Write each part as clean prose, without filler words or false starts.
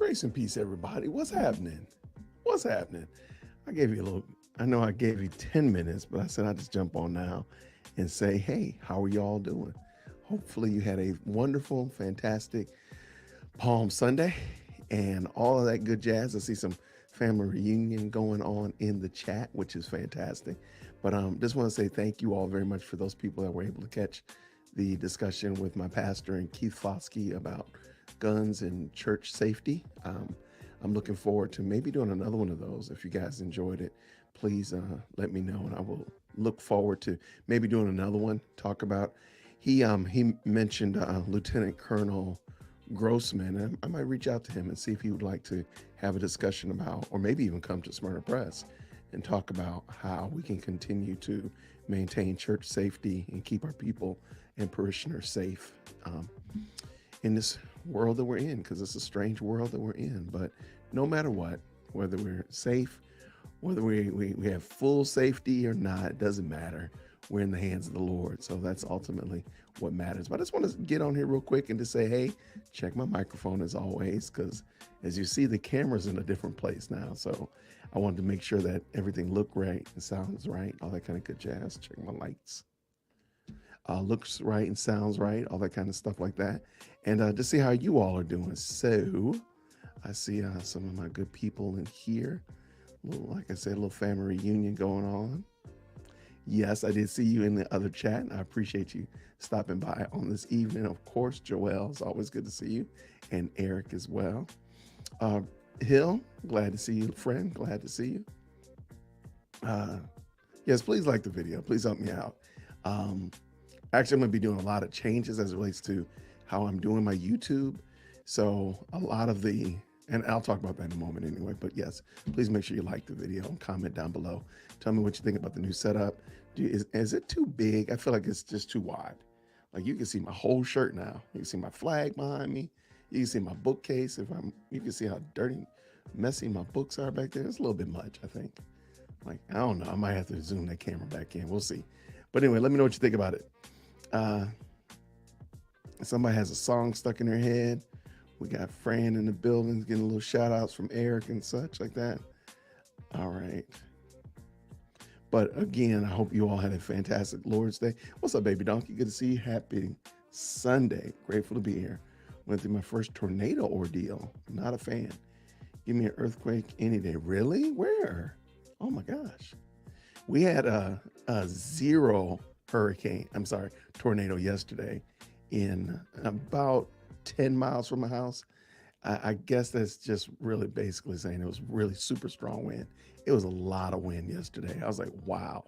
Grace and peace, everybody. What's happening? What's happening? I gave you a little, I know I gave you 10 minutes, but I said I'd just jump on now and say, hey, how are y'all doing? Hopefully, you had a wonderful, fantastic Palm Sunday and all of that good jazz. I see some family reunion going on in the chat, which is fantastic. But just want to say thank you all very much for those people that were able to catch the discussion with my pastor and Keith Foskey about guns and church safety. I'm looking forward to maybe doing another one of those. If you guys enjoyed it, please let me know, and I will look forward to maybe doing another one. Talk about he mentioned Lieutenant Colonel Grossman. And I might reach out to him and see if he would like to have a discussion about, or maybe even come to Smyrna Press and talk about how we can continue to maintain church safety and keep our people and parishioners safe in this world that we're in, because it's a strange world that we're in. But no matter what, whether we're safe, whether we have full safety or not, it doesn't matter. We're in the hands of the Lord. So that's ultimately what matters. But I just want to get on here real quick and just say, hey, check my microphone as always, because as you see, the camera's in a different place now. So I wanted to make sure that everything looked right and sounds right, all that kind of good jazz. Check my lights. Looks right and sounds right, all that kind of stuff like that. And to see how you all are doing. So I see some of my good people in here. Like I said, a little family reunion going on. Yes, I did see you in the other chat, and I appreciate you stopping by on this evening. Of course, Joelle, it's always good to see you, and Eric as well. Uh, Hill, glad to see you, friend. Glad to see you. Uh, yes, please like the video. Please help me out. Actually, I'm going to be doing a lot of changes as it relates to how I'm doing my YouTube. So a lot of and I'll talk about that in a moment anyway, but yes, please make sure you like the video and comment down below. Tell me what you think about the new setup. Is it too big? I feel like it's just too wide. Like you can see my whole shirt now. You can see my flag behind me. You can see my bookcase. You can see how dirty, messy my books are back there. It's a little bit much, I think. Like, I don't know. I might have to zoom that camera back in. We'll see. But anyway, let me know what you think about it. Somebody has a song stuck in their head. We got Fran in the building getting a little shout outs from Eric and such like that. All right. But again, I hope you all had a fantastic Lord's Day. What's up, baby donkey? Good to see you. Happy Sunday. Grateful to be here. Went through my first tornado ordeal. Not a fan. Give me an earthquake any day. Really? Where? Oh my gosh. We had a zero tornado yesterday in about 10 miles from my house. I guess that's just really basically saying it was really super strong wind. It was a lot of wind yesterday. I was like, wow.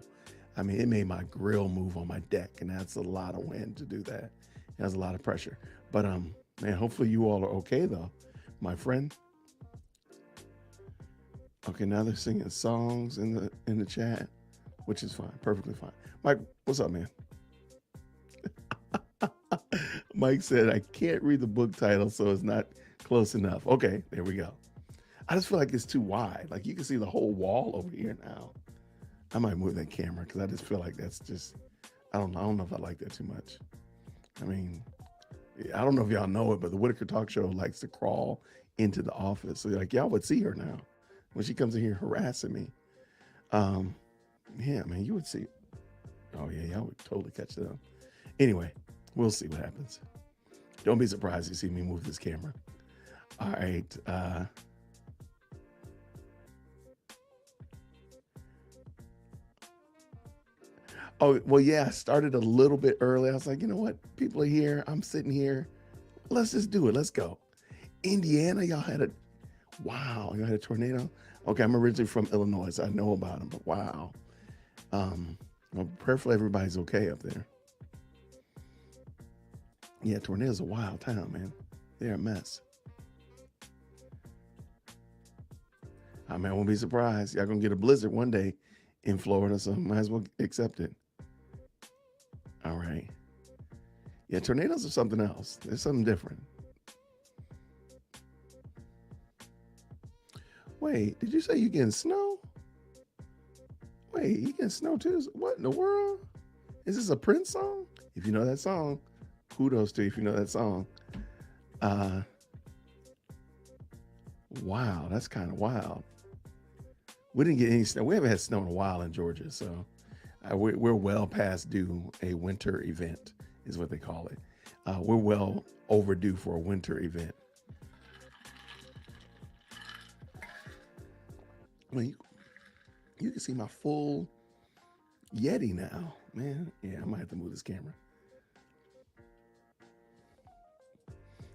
I mean, it made my grill move on my deck, and that's a lot of wind to do that. It has a lot of pressure. But man, hopefully you all are okay though, my friend. Okay, now they're singing songs in the chat, which is fine, perfectly fine. Mike, what's up, man? Mike said, I can't read the book title, so it's not close enough. Okay, there we go. I just feel like it's too wide. Like you can see the whole wall over here now. I might move that camera because I just feel like that's just, I don't know if I like that too much. I mean, I don't know if y'all know it, but the Whitaker Talk Show likes to crawl into the office. So like y'all would see her now when she comes in here harassing me. Yeah, man, you would see. Oh yeah, y'all would totally catch them. Anyway, we'll see what happens. Don't be surprised to see me move this camera. All right. Oh, well, yeah, I started a little bit early. I was like, you know what? People are here. I'm sitting here. Let's just do it. Let's go. Indiana, wow, y'all had a tornado? Okay, I'm originally from Illinois, so I know about them, but wow. Well, prayerfully everybody's okay up there. Yeah, tornadoes are a wild town, man. They're a mess. I mean, I won't be surprised. Y'all gonna get a blizzard one day in Florida, so might as well accept it. All right. Yeah, tornadoes are something else. There's something different. Wait, did you say you getting snow? Wait, you getting snow too? What in the world? Is this a Prince song? If you know that song, kudos to you if you know that song. Uh, Wow, that's kind of wild. We didn't get any snow. We haven't had snow in a while in Georgia, so we're well past due a winter event, is what they call it. We're well overdue for a winter event. Well, you can see my full Yeti now, man. Yeah, I might have to move this camera.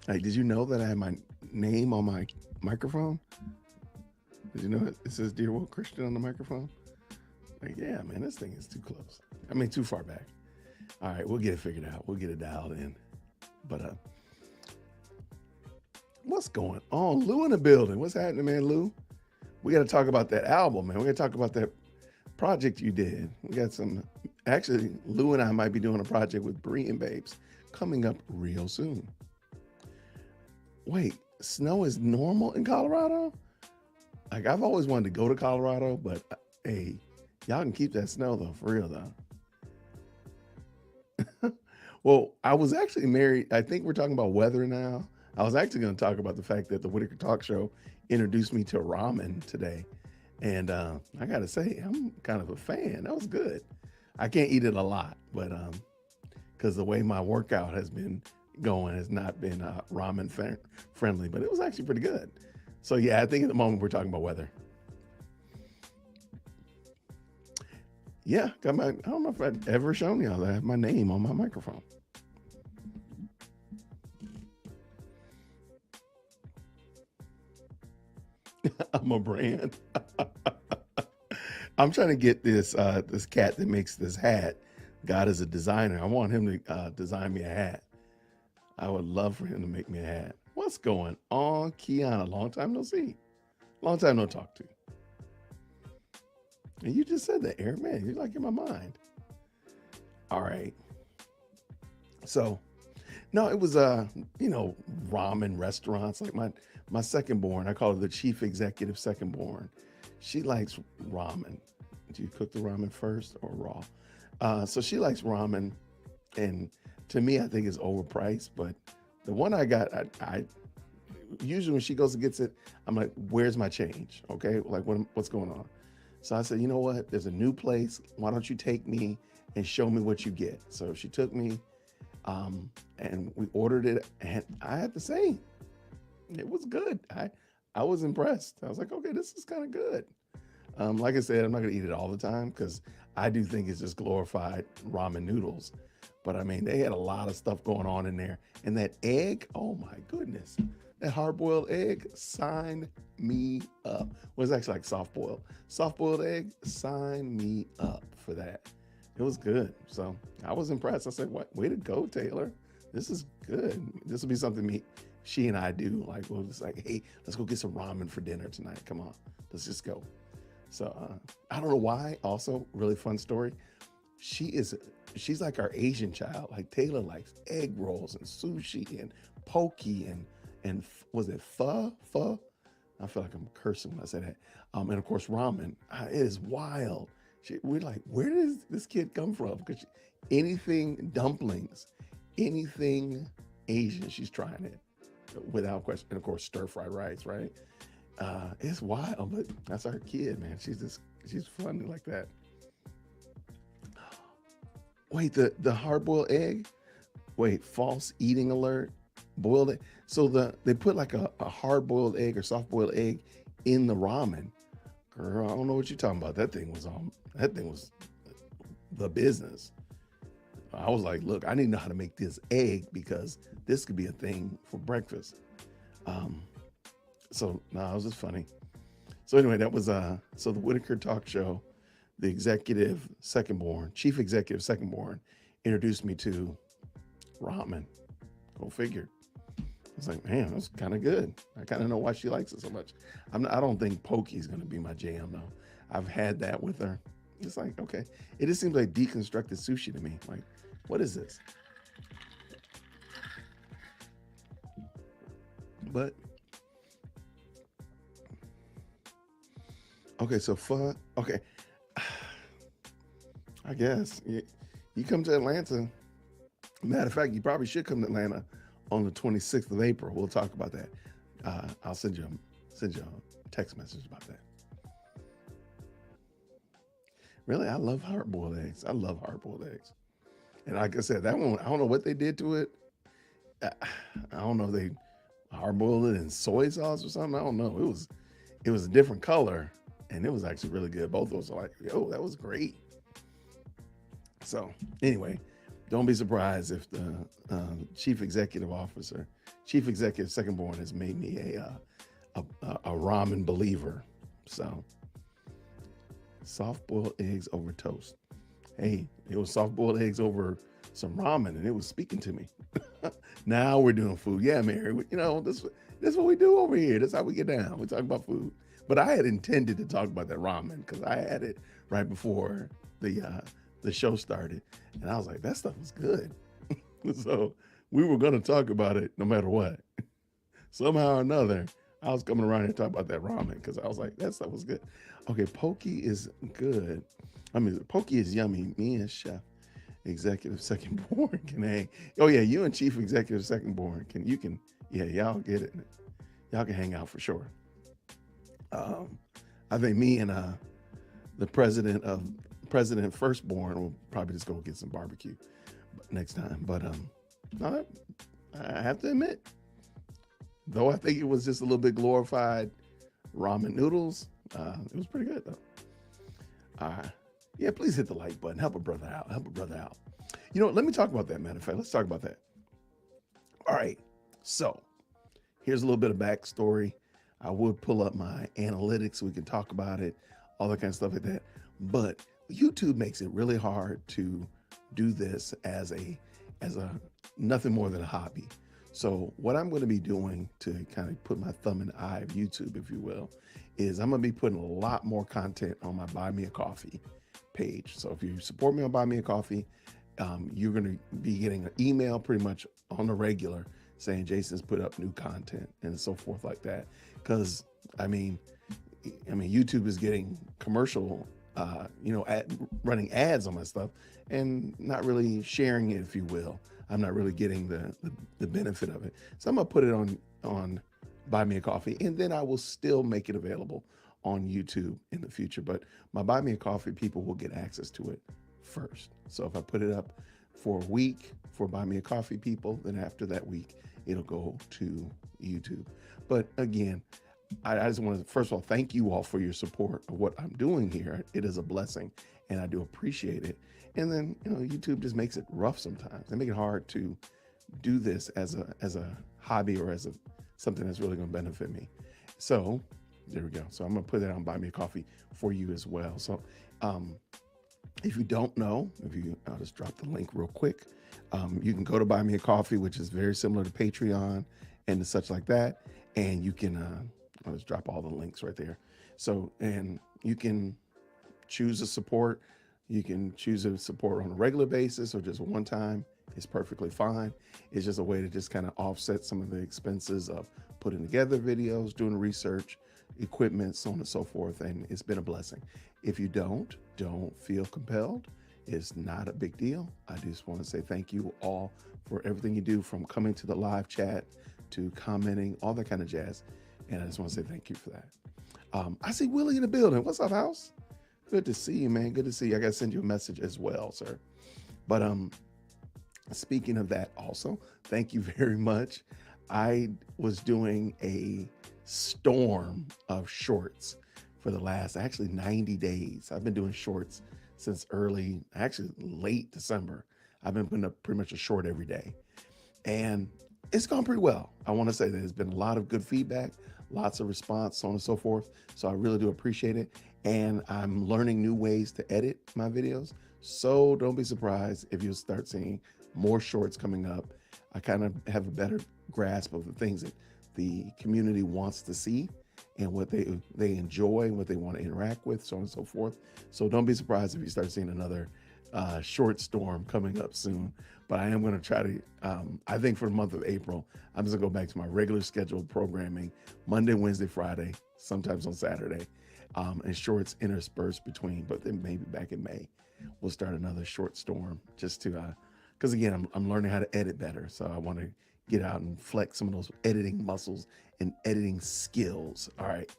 Hey, did you know that I have my name on my microphone? Did you know it says Dear Will Christian on the microphone? Like, yeah, man, this thing is too close. I mean, too far back. All right, we'll get it figured out. We'll get it dialed in. But what's going on? Lou in the building. What's happening, man, Lou? We got to talk about that album, man. We got to talk about that project you did. We got some. Actually, Lou and I might be doing a project with Bree and Babes coming up real soon. Wait, snow is normal in Colorado? Like, I've always wanted to go to Colorado, but hey, y'all can keep that snow though, for real though. Well, I was actually married. I think we're talking about weather now. I was actually going to talk about the fact that the Whitaker Talk Show introduced me to ramen today. And I got to say, I'm kind of a fan. That was good. I can't eat it a lot, but because the way my workout has been going has not been ramen friendly, but it was actually pretty good. So yeah, I think at the moment we're talking about weather. Yeah, got my. I don't know if I'd ever shown y'all that I have my name on my microphone. I'm a brand. I'm trying to get this cat that makes this hat. God is a designer. I want him to design me a hat. I would love for him to make me a hat. What's going on, Kiana? Long time no see. Long time no talk to. And you just said that, Eric. Man, you're like in my mind. All right. So, no, it was ramen restaurants. Like my second born, I call her the chief executive second born. She likes ramen. Do you cook the ramen first or raw? So she likes ramen, and to me, I think it's overpriced. But the one I got, I usually when she goes and gets it, I'm like, "Where's my change?" Okay, like what's going on? So I said, you know what? There's a new place. Why don't you take me and show me what you get? So she took me, and we ordered it, and I had to say, it was good. I was impressed. I was like, okay, this is kind of good. Like I said, I'm not gonna eat it all the time because I do think it's just glorified ramen noodles. But I mean, they had a lot of stuff going on in there. And that egg, oh my goodness, that hard boiled egg signed me up. Well, it's actually like soft boiled. Soft boiled egg, sign me up for that. It was good. So I was impressed. I said, what? Way to go, Taylor. This is good. This will be something she and I do. Like, we'll just like, hey, let's go get some ramen for dinner tonight. Come on, let's just go. So I don't know why. Also, really fun story. She's like our Asian child. Like Taylor likes egg rolls and sushi and poke and was it pho? I feel like I'm cursing when I say that. And of course ramen. It is wild. We're like, where does this kid come from? Because anything dumplings, anything Asian, she's trying it without question. And of course, stir fried rice, right? It's wild, but that's our kid, man. She's funny like that. Wait, the hard boiled egg. Wait, false eating alert. Boiled it. So they put like a hard boiled egg or soft boiled egg in the ramen. Girl, I don't know what you're talking about. That thing was the business. I was like, look, I need to know how to make this egg because this could be a thing for breakfast. So no, it was just funny. So anyway, that was so the Whitaker Talk Show, the chief executive second born, introduced me to ramen. Go figure. I was like, man, that's kind of good. I kind of know why she likes it so much. I don't think poke is going to be my jam though. I've had that with her. It's like, okay. It just seems like deconstructed sushi to me. Like, what is this? But okay, so fun. Okay, I guess you come to Atlanta. Matter of fact, you probably should come to Atlanta on the 26th of April. We'll talk about that. I'll send you Send you a text message about that. Really, I love hard boiled eggs. I love hard boiled eggs. And like I said, that one, I don't know what they did to it. I, I don't know if they hard boiled it in soy sauce or something. I don't know. It was a different color, and it was actually really good. Both of those are like, yo, that was great. So anyway, don't be surprised if the chief executive officer, chief executive second born, has made me a ramen believer. So soft boiled eggs over toast. Hey, it was soft boiled eggs over some ramen, and it was speaking to me. Now we're doing food. Yeah, Mary. This is what we do over here. That's how we get down. We talk about food. But I had intended to talk about that ramen because I had it right before the show started, and I was like, that stuff was good. So we were going to talk about it no matter what. Somehow or another, I was coming around here to talk about that ramen because I was like, that stuff was good. Okay, pokey is good. I mean, pokey is yummy. Me and Chef Executive Second Born can hang. Oh yeah, you and Chief Executive Second Born yeah, y'all get it. Y'all can hang out for sure. I think me and the President Firstborn will probably just go get some barbecue next time. But no, I have to admit, though I think it was just a little bit glorified ramen noodles, it was pretty good though. Yeah, please hit the like button. Help a brother out. Help a brother out. You know what? Let me talk about that. Matter of fact, let's talk about that. All right. So here's a little bit of backstory. I would pull up my analytics. We can talk about it, all that kind of stuff like that. But YouTube makes it really hard to do this as a nothing more than a hobby. So what I'm going to be doing to kind of put my thumb in the eye of YouTube, if you will, is I'm going to be putting a lot more content on my Buy Me a Coffee page. So if you support me on Buy Me a Coffee, you're going to be getting an email pretty much on the regular saying Jason's put up new content and so forth like that. Because YouTube is getting commercial, running ads on my stuff and not really sharing it, if you will. I'm not really getting the benefit of it. So I'm gonna put it on Buy Me a Coffee, and then I will still make it available on YouTube in the future. But my Buy Me a Coffee people will get access to it first. So if I put it up for a week for Buy Me a Coffee people, then after that week, it'll go to YouTube. But again, I just want to, first of all, thank you all for your support of what I'm doing here. It is a blessing, and I do appreciate it. And then, YouTube just makes it rough sometimes. They make it hard to do this as a hobby or as something that's really going to benefit me. So there we go. So I'm going to put that on Buy Me a Coffee for you as well. So if you don't know, I'll just drop the link real quick. You can go to Buy Me a Coffee, which is very similar to Patreon and such like that. And you can, I'll just drop all the links right there. So, and you can choose a support. You can choose a support on a regular basis or just one time. It's perfectly fine. It's just a way to just kind of offset some of the expenses of putting together videos, doing research, equipment, so on and so forth. And it's been a blessing. If you don't feel compelled. It's not a big deal. I just want to say thank you all for everything you do, from coming to the live chat to commenting, all that kind of jazz. And I just want to say thank you for that. I see Willie in the building. What's up, House? Good to see you, man. Good to see you. I got to send you a message as well, sir. But speaking of that also, thank you very much. I was doing a storm of shorts for the last actually 90 days. I've been doing shorts since late December. I've been putting up pretty much a short every day. And it's gone pretty well. I want to say that there's been a lot of good feedback, lots of response, so on and so forth. So I really do appreciate it. And I'm learning new ways to edit my videos. So don't be surprised if you start seeing more shorts coming up. I kind of have a better grasp of the things that the community wants to see and what they enjoy, what they want to interact with, so on and so forth. So don't be surprised if you start seeing another short storm coming up soon. But I am going to try to, I think for the month of April, I'm just going to go back to my regular scheduled programming, Monday, Wednesday, Friday, sometimes on Saturday, and shorts interspersed between, but then maybe back in May, we'll start another short storm just to, because again, I'm learning how to edit better. So I want to get out and flex some of those editing muscles and editing skills. All right.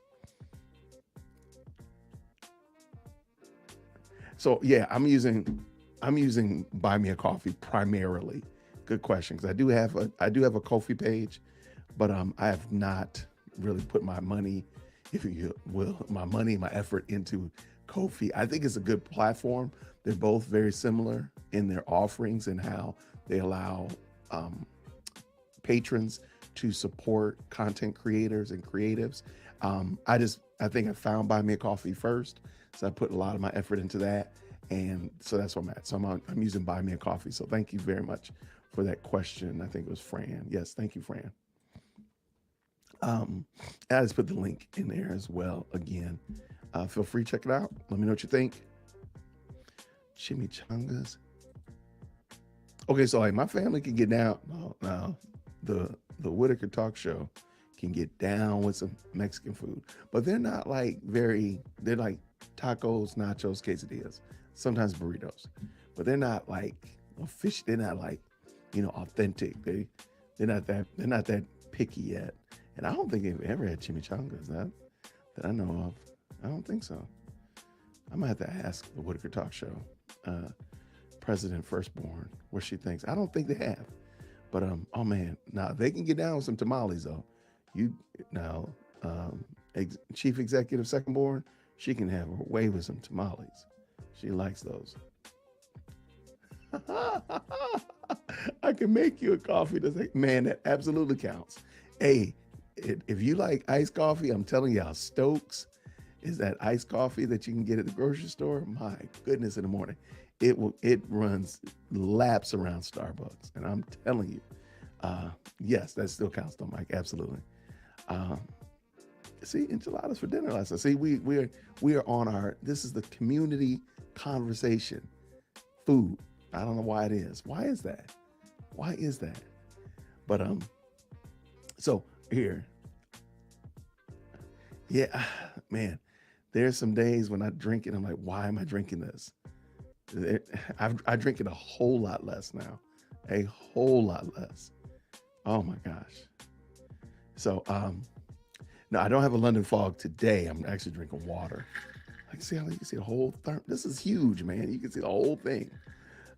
So yeah, I'm using Buy Me a Coffee primarily. Good question, because I do have a Kofi page, but I have not really put my money, if you will, my effort into Kofi. I think it's a good platform. They're both very similar in their offerings and how they allow um, patrons to support content creators and creatives. I think I found Buy Me a Coffee first, so I put a lot of my effort into that, and so that's where I'm at. So I'm using Buy Me a Coffee. So thank you very much for that question. I think it was Fran. Yes, thank you, Fran. Um, I just put the link in there as well. Again, feel free to check it out. Let me know what you think. Chimichangas. Okay, so like my family can get down. No, no, the Whitaker Talk Show can get down with some Mexican food, but they're not like very. They're like tacos, nachos, quesadillas, sometimes burritos, but they're not like fish. They're not like authentic. They're not that picky yet, and I don't think they've ever had chimichangas that I know of. I don't think so. I might have to ask the Whitaker Talk Show. Uh, President Firstborn, what she thinks. I don't think they have, but oh man, now they can get down with some tamales though. You now, Chief Executive Secondborn, she can have her way with some tamales. She likes those. I can make you a coffee. Man, that absolutely counts. Hey, if you like iced coffee, I'm telling y'all, Stokes is that iced coffee that you can get at the grocery store. My goodness, in the morning, it runs laps around Starbucks, and I'm telling you, yes, that still counts, though, Mike. Absolutely. Uh, See, enchiladas for dinner last night. See, we are on our. This is the community conversation. Food. I don't know why it is. Why is that? Why is that? But so here, yeah, man. There's some days when I drink it. I'm like, why am I drinking this? I drink it a whole lot less now, a whole lot less. Oh my gosh. So no, I don't have a London fog today. I'm actually drinking water. Like, see how you can see the whole this is huge, man. You can see the whole thing.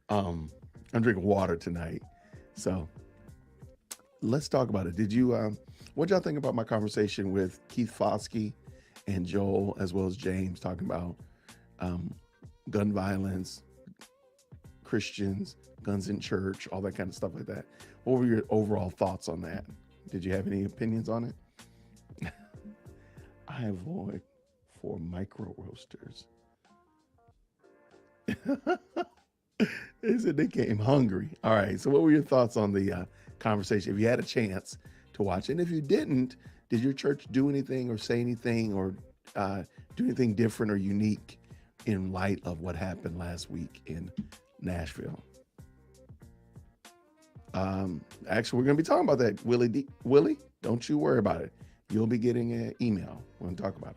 Um, I'm drinking water tonight. So let's talk about it. What y'all think about my conversation with Keith Foskey and Joel, as well as James, talking about um, gun violence, Christians, guns in church, all that kind of stuff like that? What were your overall thoughts on that? Did you have any opinions on it? I avoid for micro roasters. They said they came hungry. All right. So, what were your thoughts on the conversation? If you had a chance to watch it, and if you didn't, did your church do anything or say anything or do anything different or unique in light of what happened last week in Nashville? Actually, we're going to be talking about that, Willie, don't you worry about it. You'll be getting an email. We're going to talk about it.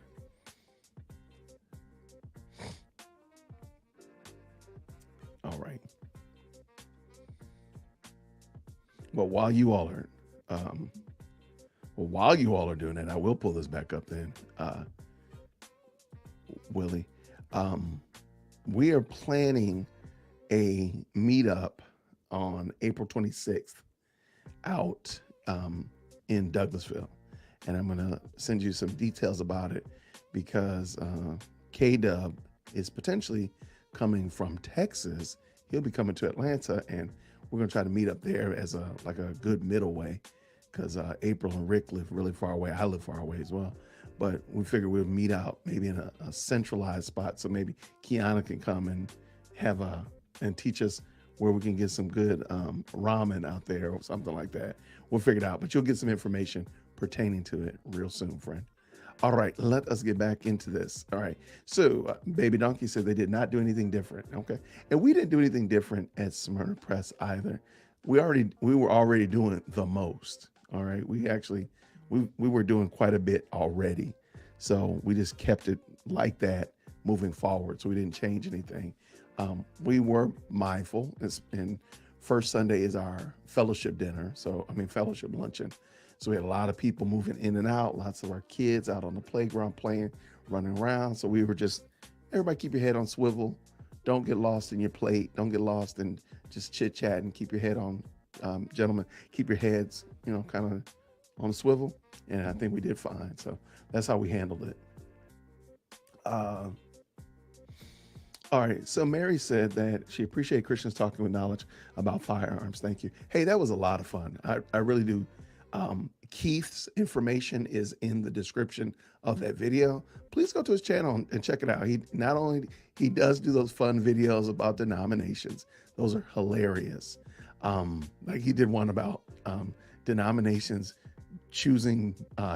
All right. Well, um, while you all are doing it, I will pull this back up then, Willie. Um, we are planning a meetup on April 26th out in Douglasville. And I'm going to send you some details about it because K Dub is potentially coming from Texas. He'll be coming to Atlanta, and we're going to try to meet up there as a good middle way because April and Rick live really far away. I live far away as well. But we figure we'll meet out maybe in a centralized spot. So maybe Kiana can come and and teach us where we can get some good ramen out there or something like that. We'll figure it out, but you'll get some information pertaining to it real soon, friend. All right, let us get back into this. All right, so Baby Donkey said they did not do anything different. Okay, and we didn't do anything different at Smyrna Press either. We were already doing the most. All right, we were doing quite a bit already, so we just kept it like that moving forward. So we didn't change anything. We were mindful and First Sunday is our fellowship dinner. Fellowship luncheon. So we had a lot of people moving in and out, lots of our kids out on the playground playing, running around. So we were just, everybody keep your head on swivel. Don't get lost in your plate. Don't get lost in just chit chat, and keep your head on, gentlemen, keep your heads, kind of on a swivel. And I think we did fine. So that's how we handled it. Uh, all right. So Mary said that she appreciated Christians talking with knowledge about firearms. Thank you. Hey, that was a lot of fun. I really do. Keith's information is in the description of that video. Please go to his channel and check it out. He not only he does do those fun videos about denominations. Those are hilarious. Like he did one about denominations choosing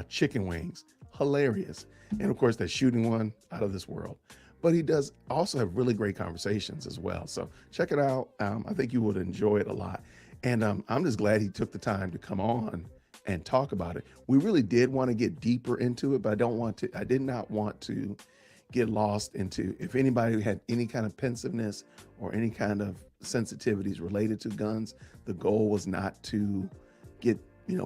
chicken wings. Hilarious. And of course, that shooting one, out of this world. But he does also have really great conversations as well. So check it out. I think you would enjoy it a lot. And I'm just glad he took the time to come on and talk about it. We really did want to get deeper into it, but I did not want to get lost into, if anybody had any kind of pensiveness or any kind of sensitivities related to guns, the goal was not to get,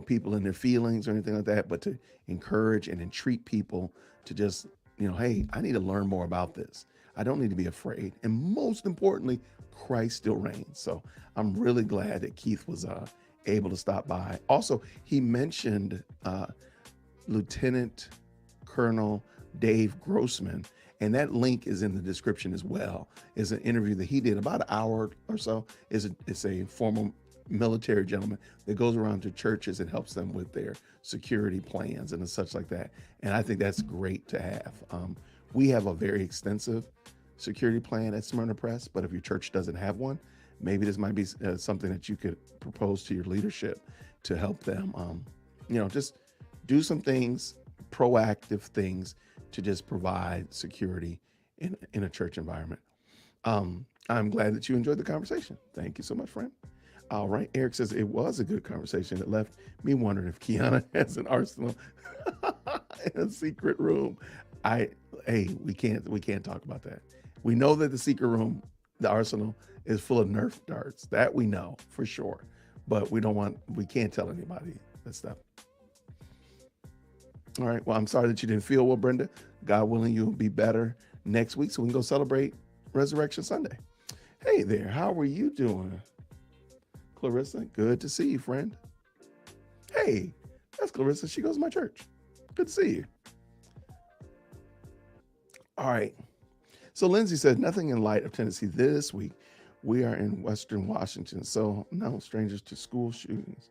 people in their feelings or anything like that, but to encourage and entreat people to just, hey, I need to learn more about this. I don't need to be afraid. And most importantly, Christ still reigns. So I'm really glad that Keith was able to stop by. Also, he mentioned Lieutenant Colonel Dave Grossman, and that link is in the description as well. It's an interview that he did about an hour or so. It's a former military gentleman that goes around to churches and helps them with their security plans and such like that. And I think that's great to have. We have a very extensive security plan at Smyrna Press, but if your church doesn't have one, maybe this might be something that you could propose to your leadership to help them, just do some things, proactive things to just provide security in a church environment. I'm glad that you enjoyed the conversation. Thank you so much, friend. All right. Eric says it was a good conversation. It left me wondering if Kiana has an arsenal in a secret room. We can't talk about that. We know that the secret room, the arsenal, is full of Nerf darts. That we know for sure. But we can't tell anybody that stuff. All right. Well, I'm sorry that you didn't feel well, Brenda. God willing, you'll be better next week so we can go celebrate Resurrection Sunday. Hey there. How are you doing? Clarissa, good to see you, friend. Hey, that's Clarissa. She goes to my church. Good to see you. All right. So Lindsay said, nothing in light of Tennessee this week. We are in Western Washington, so no strangers to school shootings.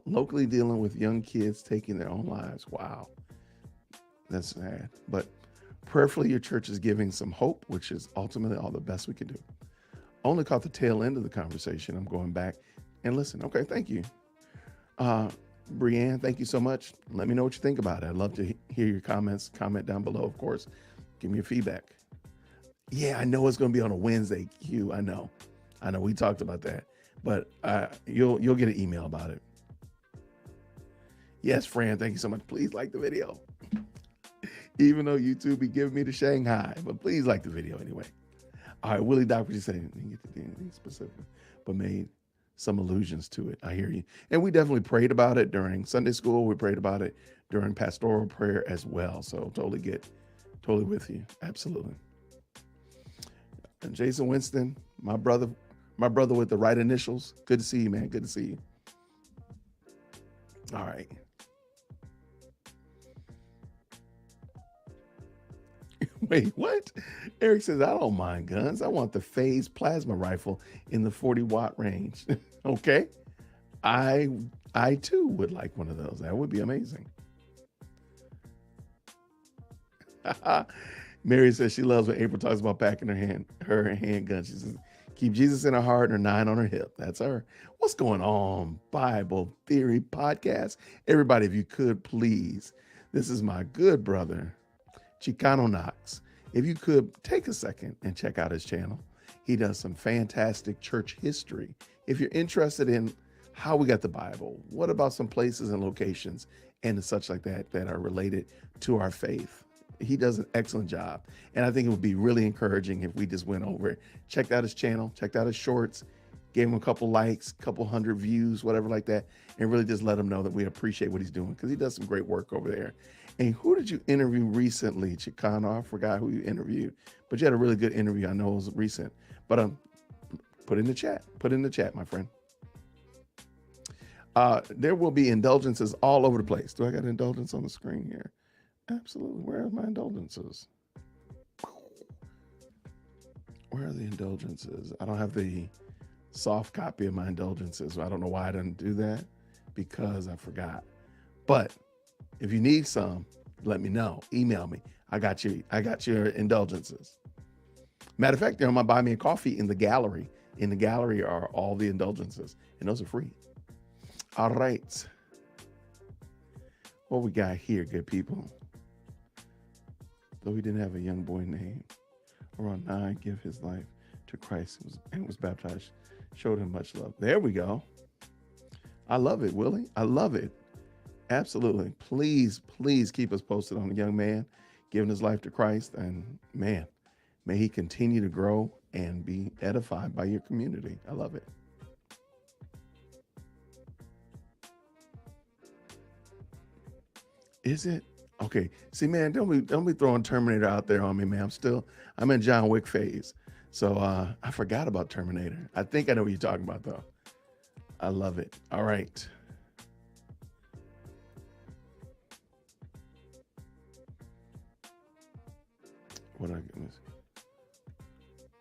Locally dealing with young kids taking their own lives. Wow. That's sad. But prayerfully, your church is giving some hope, which is ultimately all the best we can do. Only caught the tail end of the conversation. I'm going back and listen. Okay, thank you. Brianne, thank you so much. Let me know what you think about it. I'd love to hear your comments. Comment down below, of course. Give me your feedback. Yeah, I know it's going to be on a Wednesday, Q. I know. We talked about that. But you'll get an email about it. Yes, Fran, thank you so much. Please like the video. Even though YouTube be giving me the Shanghai, but please like the video anyway. All right, Willie Doc, what you saying? Didn't get to anything specific, but made some allusions to it. I hear you. And we definitely prayed about it during Sunday school. We prayed about it during pastoral prayer as well. So totally with you. Absolutely. And Jason Winston, my brother with the right initials. Good to see you, man. Good to see you. All right. Wait, what? Eric says, I don't mind guns. I want the phase plasma rifle in the 40-watt range. Okay. I too would like one of those. That would be amazing. Mary says she loves when April talks about packing her handgun. She says, keep Jesus in her heart and her 9 on her hip. That's her. What's going on, Bible Theory Podcast? Everybody, if you could, please. This is my good brother, Chicano Knox. If you could take a second and check out his channel. He does some fantastic church history. If you're interested in how we got the Bible, what about some places and locations and such like that are related to our faith, he does an excellent job. And I think it would be really encouraging if we just went over, checked out his channel, checked out his shorts, gave him a couple likes, couple hundred views, whatever like that, and really just let him know that we appreciate what he's doing because he does some great work over there. And who did you interview recently, Chicano? I forgot who you interviewed, but you had a really good interview. I know it was recent, but put in the chat. Put in the chat, my friend. There will be indulgences all over the place. Do I got indulgence on the screen here? Absolutely. Where are my indulgences? Where are the indulgences? I don't have the soft copy of my indulgences. I don't know why I didn't do that because I forgot. But if you need some, let me know. Email me. I got you. I got your indulgences. Matter of fact, they're on my Buy Me a Coffee in the gallery. In the gallery are all the indulgences, and those are free. All right. What we got here, good people? Though he didn't have a young boy named around 9, give his life to Christ and was baptized, showed him much love. There we go. I love it, Willie. I love it. Absolutely. Please, please keep us posted on the young man giving his life to Christ. And man, may he continue to grow and be edified by your community. I love it. Is it? Okay. See, man, don't be throwing Terminator out there on me, man. I'm in John Wick phase. So I forgot about Terminator. I think I know what you're talking about, though. I love it. All right. What I miss?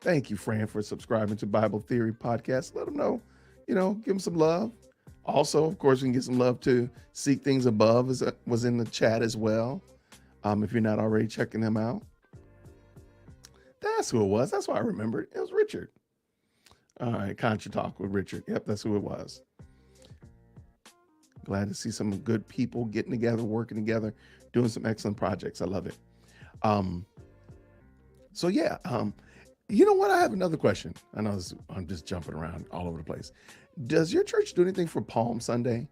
Thank you, Fran, for subscribing to Bible Theory Podcast. Let them know, give them some love. Also, of course, we can get some love to Seek Things Above was in the chat as well. If you're not already checking them out. That's who it was. That's why I remembered. It was Richard. All right, Contra Talk with Richard. Yep, that's who it was. Glad to see some good people getting together, working together, doing some excellent projects. I love it. So yeah, you know what? I have another question. I know I'm just jumping around all over the place. Does your church do anything for Palm Sunday?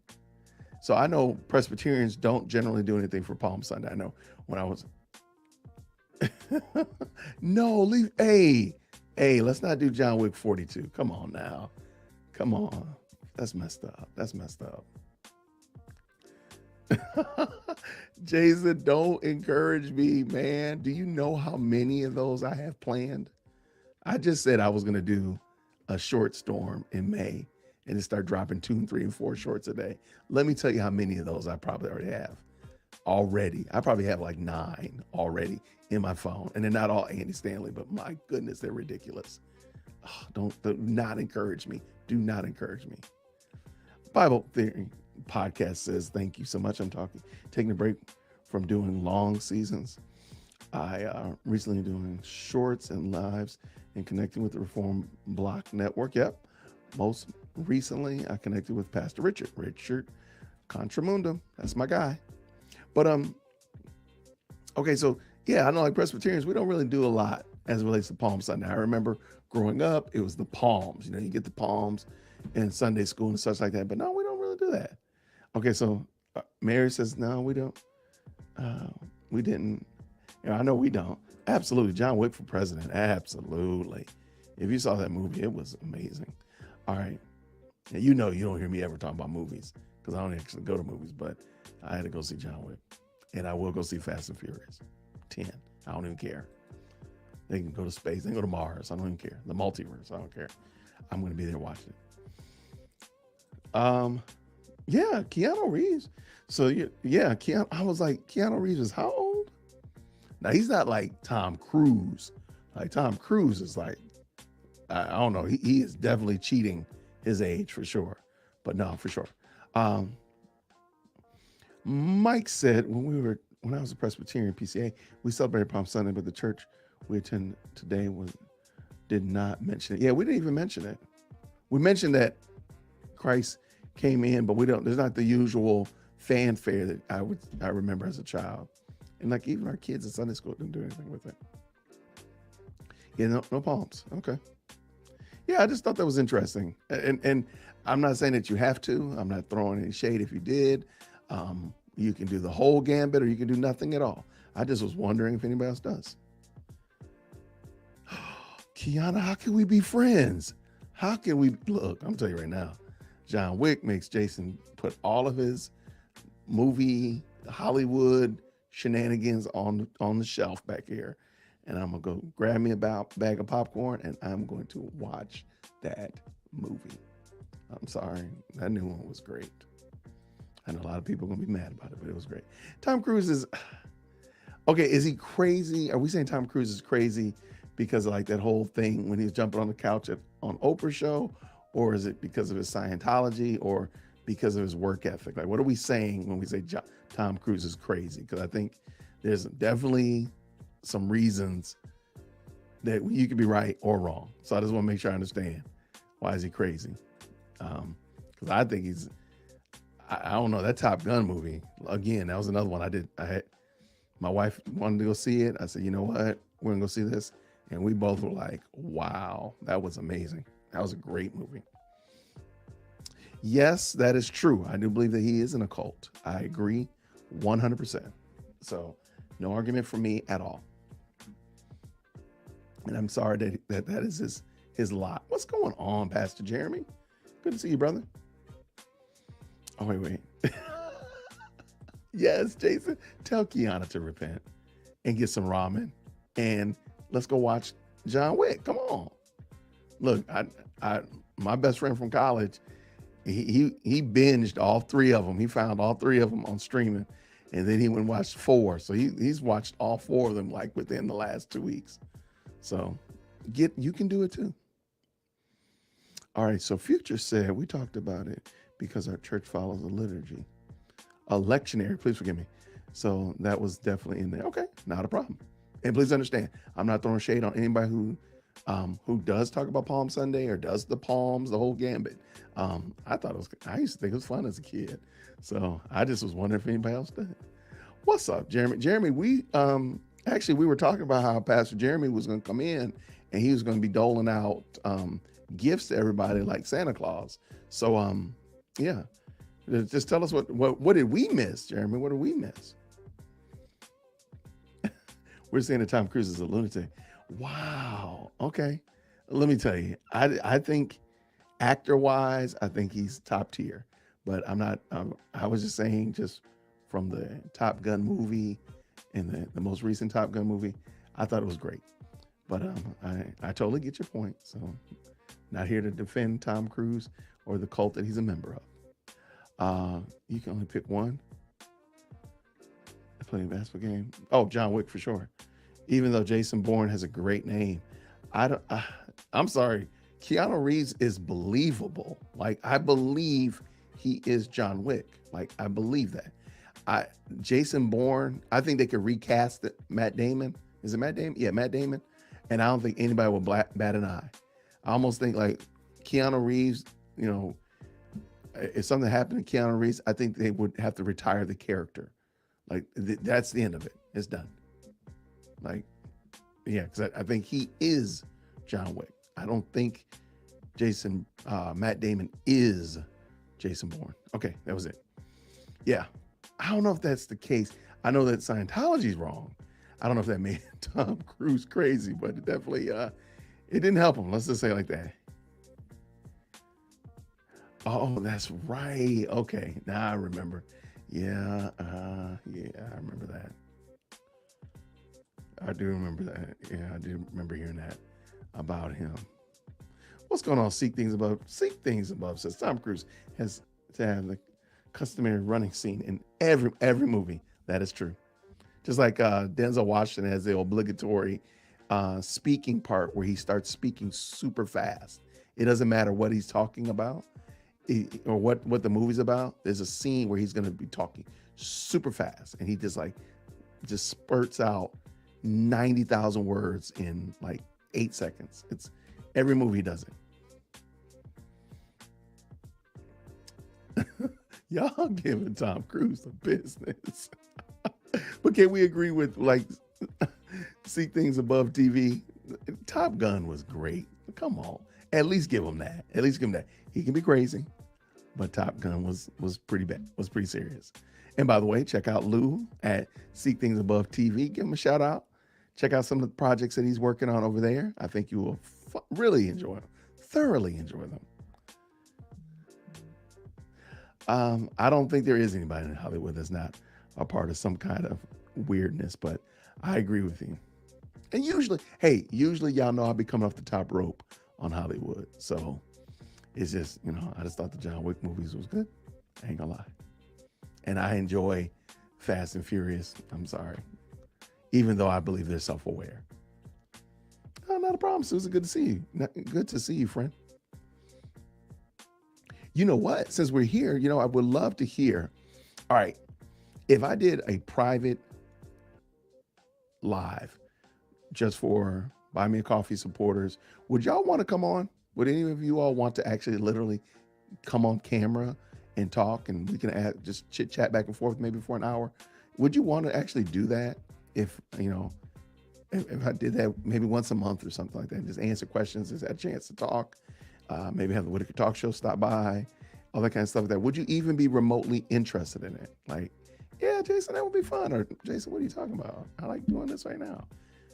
So I know Presbyterians don't generally do anything for Palm Sunday. I know when I was, hey, let's not do John Wick 42. Come on now. Come on. That's messed up. That's messed up. Jason, don't encourage me, man. Do you know how many of those I have planned? I just said I was going to do a short storm in May and just start dropping 2 and 3 and 4 shorts a day. Let me tell you how many of those I probably already have. I probably have like 9 already in my phone. And they're not all Andy Stanley, but my goodness, they're ridiculous. Do not encourage me. Do not encourage me. Bible Theory Podcast says, thank you so much. I'm taking a break from doing long seasons. I recently doing shorts and lives and connecting with the Reform Block Network. Yep. Most recently, I connected with Pastor Richard Contramundum. That's my guy. But okay, so yeah, I know like Presbyterians, we don't really do a lot as it relates to Palm Sunday. I remember growing up, it was the palms. You get the palms in Sunday school and such like that. But no, we don't really do that. Okay, so Mary says, no, we don't. We didn't. I know we don't. Absolutely. John Wick for president. Absolutely. If you saw that movie, it was amazing. All right. And you don't hear me ever talking about movies because I don't actually go to movies, but I had to go see John Wick. And I will go see Fast and Furious 10. I don't even care. They can go to space. They can go to Mars. I don't even care. The multiverse. I don't care. I'm going to be there watching it. Yeah, Keanu Reeves. So yeah, I was like, Keanu Reeves is how old? Now he's not like Tom Cruise. Like Tom Cruise is like, I don't know. He is definitely cheating his age for sure. But no, for sure. Mike said when I was a Presbyterian PCA, we celebrated Palm Sunday, but the church we attend today did not mention it. Yeah, we didn't even mention it. We mentioned that Christ came in, but there's not the usual fanfare that I remember as a child. And like even our kids in Sunday school didn't do anything with it. Yeah, no palms. Okay. Yeah, I just thought that was interesting. And I'm not saying that you have to. I'm not throwing any shade if you did. You can do the whole gambit or you can do nothing at all. I just was wondering if anybody else does. Kiana, how can we be friends? How can we look? I'm telling you right now, John Wick makes Jason put all of his movie Hollywood shenanigans on the shelf back here, and I'm gonna go grab me a bag of popcorn, and I'm going to watch that movie. I'm sorry, that new one was great. I know a lot of people are gonna be mad about it, but it was great. Tom Cruise is okay. Is he crazy? Are we saying Tom Cruise is crazy because of like that whole thing when he was jumping on the couch on Oprah show, or is it because of his Scientology, or because of his work ethic? Like, what are we saying when we say Tom Cruise is crazy? Because I think there's definitely some reasons that you could be right or wrong. So I just want to make sure I understand, why is he crazy? Because I think I don't know, that Top Gun movie, again, that was another one I had, my wife wanted to go see it. I said, you know what, we're gonna go see this. And we both were like, wow, that was amazing. That was a great movie. Yes, that is true. I do believe that he is in a cult. I agree 100%. So no argument for me at all. And I'm sorry that is his lot. What's going on, Pastor Jeremy? Good to see you, brother. Oh, wait. Yes, Jason, tell Kiana to repent and get some ramen, and let's go watch John Wick. Come on. Look, I my best friend from college, he binged all three of them. He found all three of them on streaming, and then he went and watched four. So he's watched all four of them like within the last 2 weeks. So you can do it too. All right, so Future said, we talked about it because our church follows a liturgy. A lectionary, please forgive me. So that was definitely in there. Okay, not a problem. And please understand, I'm not throwing shade on anybody who does talk about Palm Sunday or does the palms, the whole gambit. I used to think it was fun as a kid. So I just was wondering if anybody else did. What's up, Jeremy? Jeremy, we were talking about how Pastor Jeremy was going to come in and he was going to be doling out gifts to everybody like Santa Claus. So yeah, just tell us what did we miss, Jeremy? What did we miss? We're saying that Tom Cruise is a lunatic. Wow. Okay. Let me tell you, I think actor-wise, I think he's top tier. But I'm not. I was just saying, just from the Top Gun movie and the most recent Top Gun movie, I thought it was great. But I totally get your point. So not here to defend Tom Cruise or the cult that he's a member of. You can only pick one. Playing a basketball game. Oh, John Wick for sure. Even though Jason Bourne has a great name, I'm sorry. Keanu Reeves is believable. Like, I believe he is John Wick. Like, I believe that. Jason Bourne, I think they could recast it. Matt Damon. Is it Matt Damon? Yeah, Matt Damon. And I don't think anybody will bat an eye. I almost think like Keanu Reeves, if something happened to Keanu Reeves, I think they would have to retire the character. Like, that's the end of it. It's done. Like, yeah, because I think he is John Wick. I don't think Matt Damon is Jason Bourne. Okay, that was it. Yeah, I don't know if that's the case. I know that Scientology's wrong. I don't know if that made Tom Cruise crazy, but it definitely, it didn't help him. Let's just say it like that. Oh, that's right. Okay, now I remember. Yeah, I remember that. I do remember that. Yeah, I do remember hearing that about him. What's going on? Seek Things Above. Seek Things Above says Tom Cruise has to have the customary running scene in every movie. That is true. Just like Denzel Washington has the obligatory speaking part where he starts speaking super fast. It doesn't matter what he's talking about or what the movie's about. There's a scene where he's going to be talking super fast, and he just spurts out 90,000 words in like 8 seconds. It's every movie does it. Y'all giving Tom Cruise the business. But can we agree with like Seek Things Above TV? Top Gun was great. Come on. At least give him that. At least give him that. He can be crazy, but Top Gun was pretty bad. Was pretty serious. And by the way, check out Lou at Seek Things Above TV. Give him a shout out. Check out some of the projects that he's working on over there. I think you will really enjoy them. thoroughly enjoy them. I don't think there is anybody in Hollywood that's not a part of some kind of weirdness, but I agree with you. And usually, hey, usually y'all know I'll be coming off the top rope on Hollywood. So it's just, I just thought the John Wick movies was good. I ain't gonna lie. And I enjoy Fast and Furious. I'm sorry. Even though I believe they're self-aware. Oh, not a problem, Susan. Good to see you. Good to see you, friend. You know what? Since we're here, I would love to hear. All right. If I did a private live just for Buy Me a Coffee supporters, would y'all want to come on? Would any of you all want to actually literally come on camera and talk, and we can just chit chat back and forth maybe for an hour? Would you want to actually do that if I did that maybe once a month or something like that, just answer questions, just have a chance to talk, maybe have the Whitaker Talk Show stop by, all that kind of stuff like that? Would you even be remotely interested in it? Like, yeah, Jason, that would be fun. Or Jason, what are you talking about? I like doing this right now.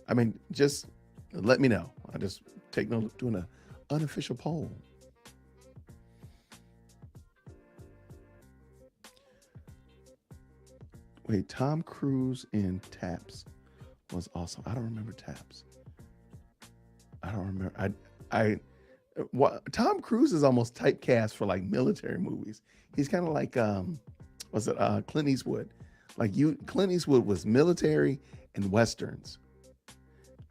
I mean, just let me know. I just take note doing an unofficial poll. Wait, Tom Cruise in Taps was awesome. I don't remember Taps. I don't remember. Tom Cruise is almost typecast for like military movies. He's kind of like Clint Eastwood. Clint Eastwood was military and westerns.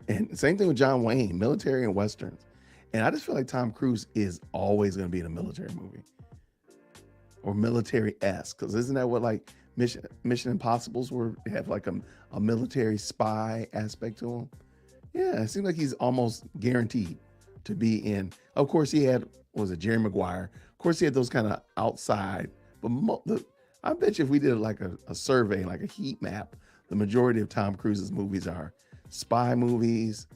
And same thing with John Wayne, military and westerns. And I just feel like Tom Cruise is always going to be in a military movie or military-esque. Because isn't that what like Mission Impossibles have like a military spy aspect to them? Yeah, it seems like he's almost guaranteed to be in. Of course, he had, Jerry Maguire? Of course, he had those kind of outside. But I bet you if we did like a survey, like a heat map, the majority of Tom Cruise's movies are spy movies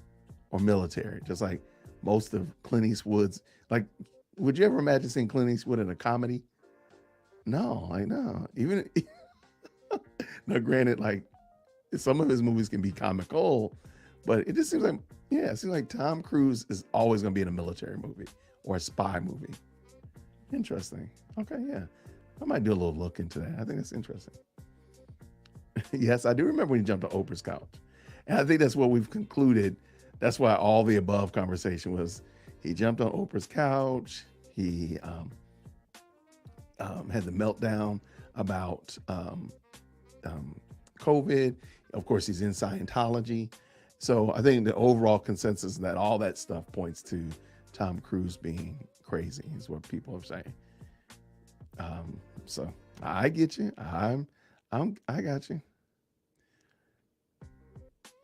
or military, just like most of Clint Eastwood's. Like, would you ever imagine seeing Clint Eastwood in a comedy? No, no. Even now, granted, like some of his movies can be comical, but it just seems like, it seems like Tom Cruise is always going to be in a military movie or a spy movie. Interesting. Okay, yeah. I might do a little look into that. I think that's interesting. Yes, I do remember when he jumped on Oprah's couch. And I think that's what we've concluded. That's why all the above conversation was he jumped on Oprah's couch. He had the meltdown about COVID. Of course, he's in Scientology. So I think the overall consensus is that all that stuff points to Tom Cruise being crazy is what people are saying. So I get you. I got you.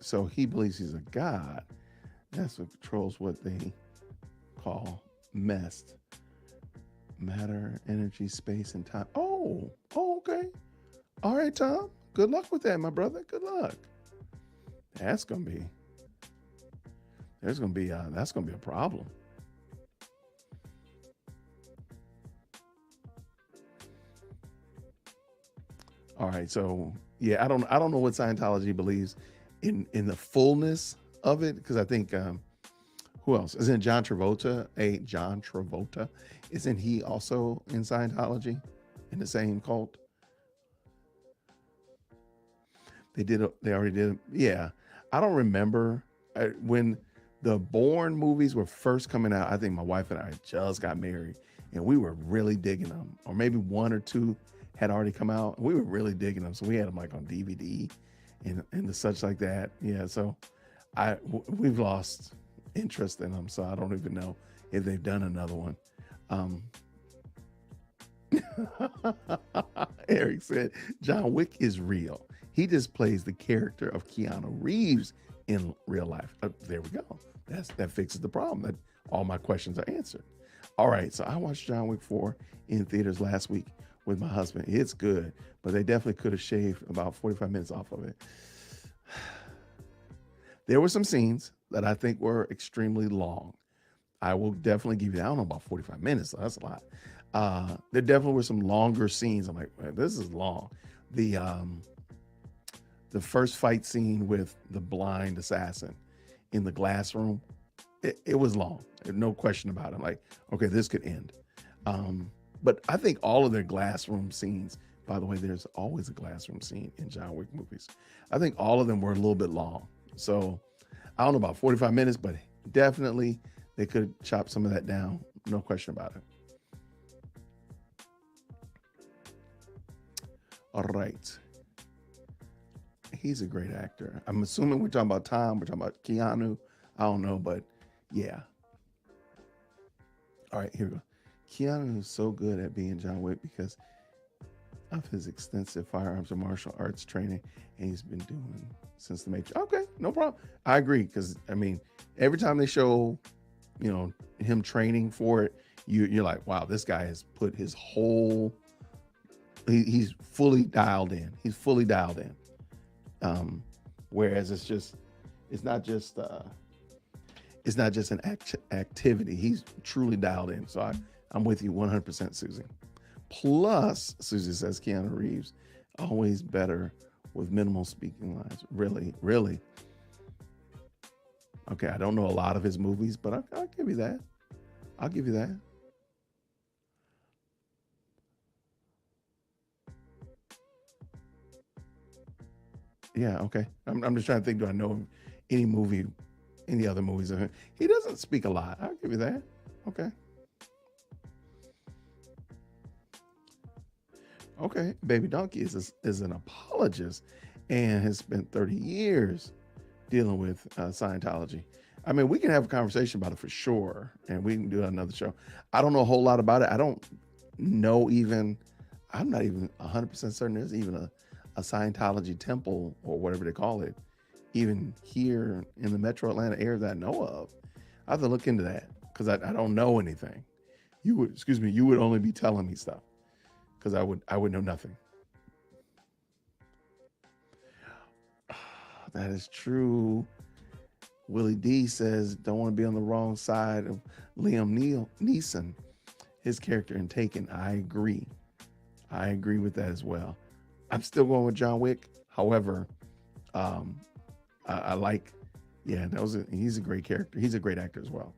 So he believes he's a god. That's what controls what they call MEST. Matter, energy, space, and time. Oh, okay. All right, Tom. Good luck with that, my brother. Good luck. That's gonna be a problem. All right, so yeah, I don't know what Scientology believes in the fullness of it, because I think who else? Isn't John Travolta John Travolta? Isn't he also in Scientology in the same cult? They already did. Yeah, I don't remember when the Bourne movies were first coming out. I think my wife and I just got married, and we were really digging them. Or maybe one or two had already come out, and we were really digging them. So we had them like on DVD and the such like that. Yeah, so we've lost interest in them, so I don't even know if they've done another one. Eric said John Wick is real. He just plays the character of Keanu Reeves in real life. There we go. That fixes the problem. That all my questions are answered. All right, so I watched John Wick 4 in theaters last week with my husband. It's good, but they definitely could have shaved about 45 minutes off of it. There were some scenes that I think were extremely long. I will definitely give you that. I don't know about 45 minutes, so that's a lot. There definitely were some longer scenes. I'm like, man, this is long. The first fight scene with the blind assassin in the glass room, it was long, no question about it. Like, okay, this could end. But I think all of their glass room scenes, by the way, there's always a glass room scene in John Wick movies. I think all of them were a little bit long. So I don't know about 45 minutes, but definitely they could chop some of that down. No question about it. All right. He's a great actor. I'm assuming we're talking about Tom, we're talking about Keanu. I don't know, but yeah. All right, here we go. Keanu is so good at being John Wick because of his extensive firearms and martial arts training, and he's been doing since the Matrix. Okay, no problem. I agree because I mean, every time they show, him training for it, you're like, wow, this guy has put his whole. He's fully dialed in. He's fully dialed in. Whereas it's not just an activity. He's truly dialed in. So I'm with you 100%, Susie. Plus, Susie says Keanu Reeves always better with minimal speaking lines. Really, really. Okay, I don't know a lot of his movies, but I'll give you that. I'll give you that. Yeah, okay. I'm just trying to think. Do I know any movie, any other movies of him? He doesn't speak a lot. I'll give you that. Okay. Okay. Baby Donkey is an apologist and has spent 30 years dealing with Scientology. I mean, we can have a conversation about it for sure, and we can do another show. I don't know a whole lot about it. I don't know even. I'm not even 100% certain there's even a Scientology temple or whatever they call it, even here in the Metro Atlanta area that I know of. I have to look into that because I don't know anything. You would only be telling me stuff because I would know nothing. That is true. Willie D says, don't want to be on the wrong side of Liam Neeson, his character in Taken. I agree. I agree with that as well. I'm still going with John Wick. However, I like, yeah, he's a great character. He's a great actor as well.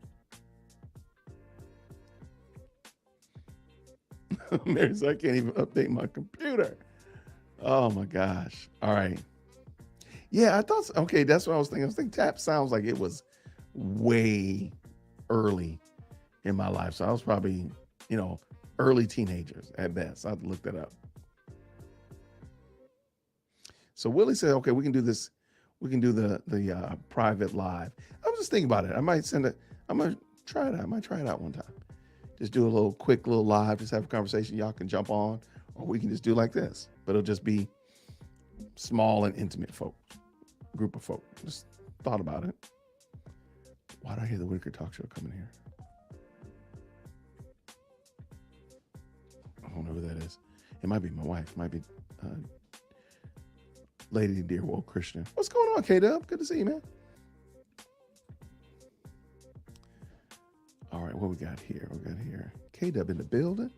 There's, I can't even update my computer. Oh my gosh. All right. Yeah, I thought, okay, that's what I was thinking. I was thinking Tap sounds like it was way early in my life. So I was probably, early teenagers at best. I have to look that up. So Willie said, okay, we can do this. We can do the private live. I was just thinking about it. I'm going to try it out. I might try it out one time. Just do a quick little live, just have a conversation. Y'all can jump on, or we can just do like this, but it'll just be small and intimate group of folk. Just thought about it. Why do I hear the Whitaker Talk Show coming here? I don't know who that is. It might be my wife. It might be Lady Dear Woke Christian. What's going on, K-Dub? Good to see you, man. All right, what we got here? K-Dub in the building.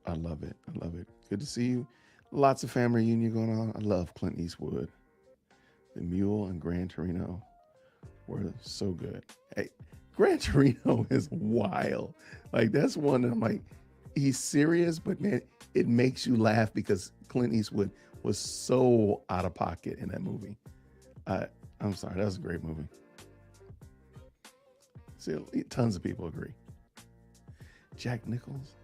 I love it. Good to see you. Lots of family reunion going on. I love Clint Eastwood. The Mule and Gran Torino were so good. Hey, Gran Torino is wild. Like, that's one that I'm like, he's serious, but man, it makes you laugh because Clint Eastwood was so out of pocket in that movie. I'm sorry, that was a great movie. See, tons of people agree. Jack Nichols?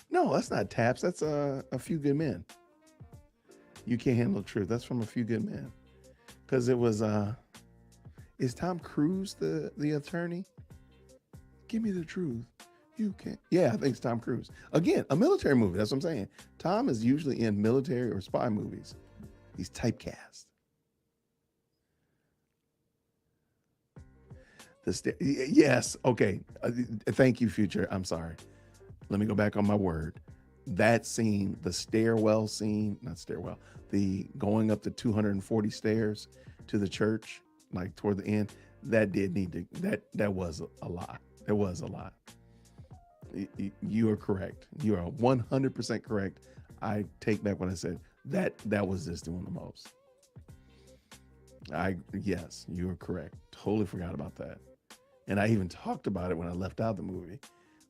No, that's not Taps. That's A Few Good Men. You Can't Handle the Truth. That's from A Few Good Men. Because it was, is Tom Cruise the attorney? Give me the truth. You can't. Yeah, I think it's Tom Cruise. Again, a military movie. That's what I'm saying. Tom is usually in military or spy movies. He's typecast. Yes. Okay. Thank you, Future. I'm sorry. Let me go back on my word. That scene, the stairwell scene, not stairwell, the going up the 240 stairs to the church, like toward the end, that did need to, that was a lot. There was a lot. You are correct. You are 100% correct. I take back what I said. That was just doing the most. Yes, you are correct. Totally forgot about that. And I even talked about it when I left out the movie.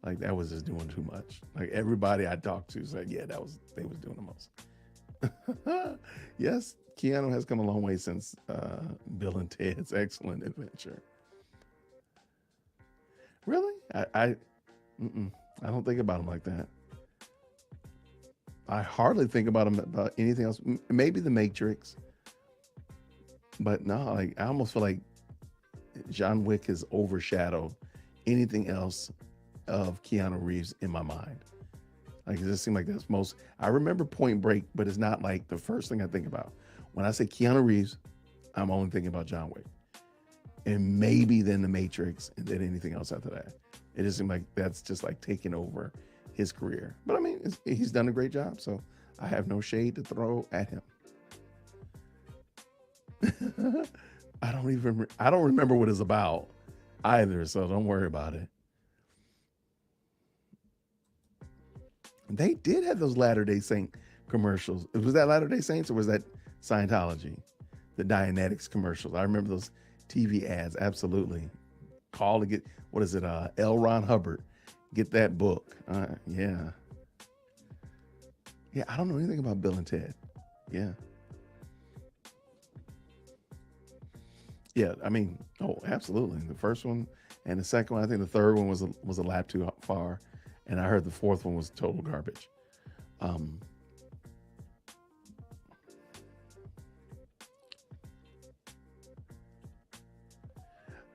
Like that was just doing too much. Like everybody I talked to said, yeah, they was doing the most. Yes, Keanu has come a long way since Bill and Ted's Excellent Adventure. Really? Mm-mm, I don't think about him like that. I hardly think about him about anything else. Maybe The Matrix, but no, like I almost feel like John Wick has overshadowed anything else of Keanu Reeves in my mind. Like it just seemed like that's most. I remember Point Break, but it's not like the first thing I think about when I say Keanu Reeves. I'm only thinking about John Wick, and maybe then The Matrix, and then anything else after that. It just seemed like that's just like taking over his career. But I mean, he's done a great job, so I have no shade to throw at him. I don't remember what it's about either, so don't worry about it. They did have those Latter Day Saint commercials. Was that Latter Day Saints or was that Scientology? The Dianetics commercials. I remember those TV ads. Absolutely. Call to get what is it? L. Ron Hubbard. Get that book. Yeah. Yeah. I don't know anything about Bill and Ted. Yeah. Yeah. I mean, oh, absolutely. The first one and the second one. I think the third one was a lap too far, and I heard the fourth one was total garbage. Um,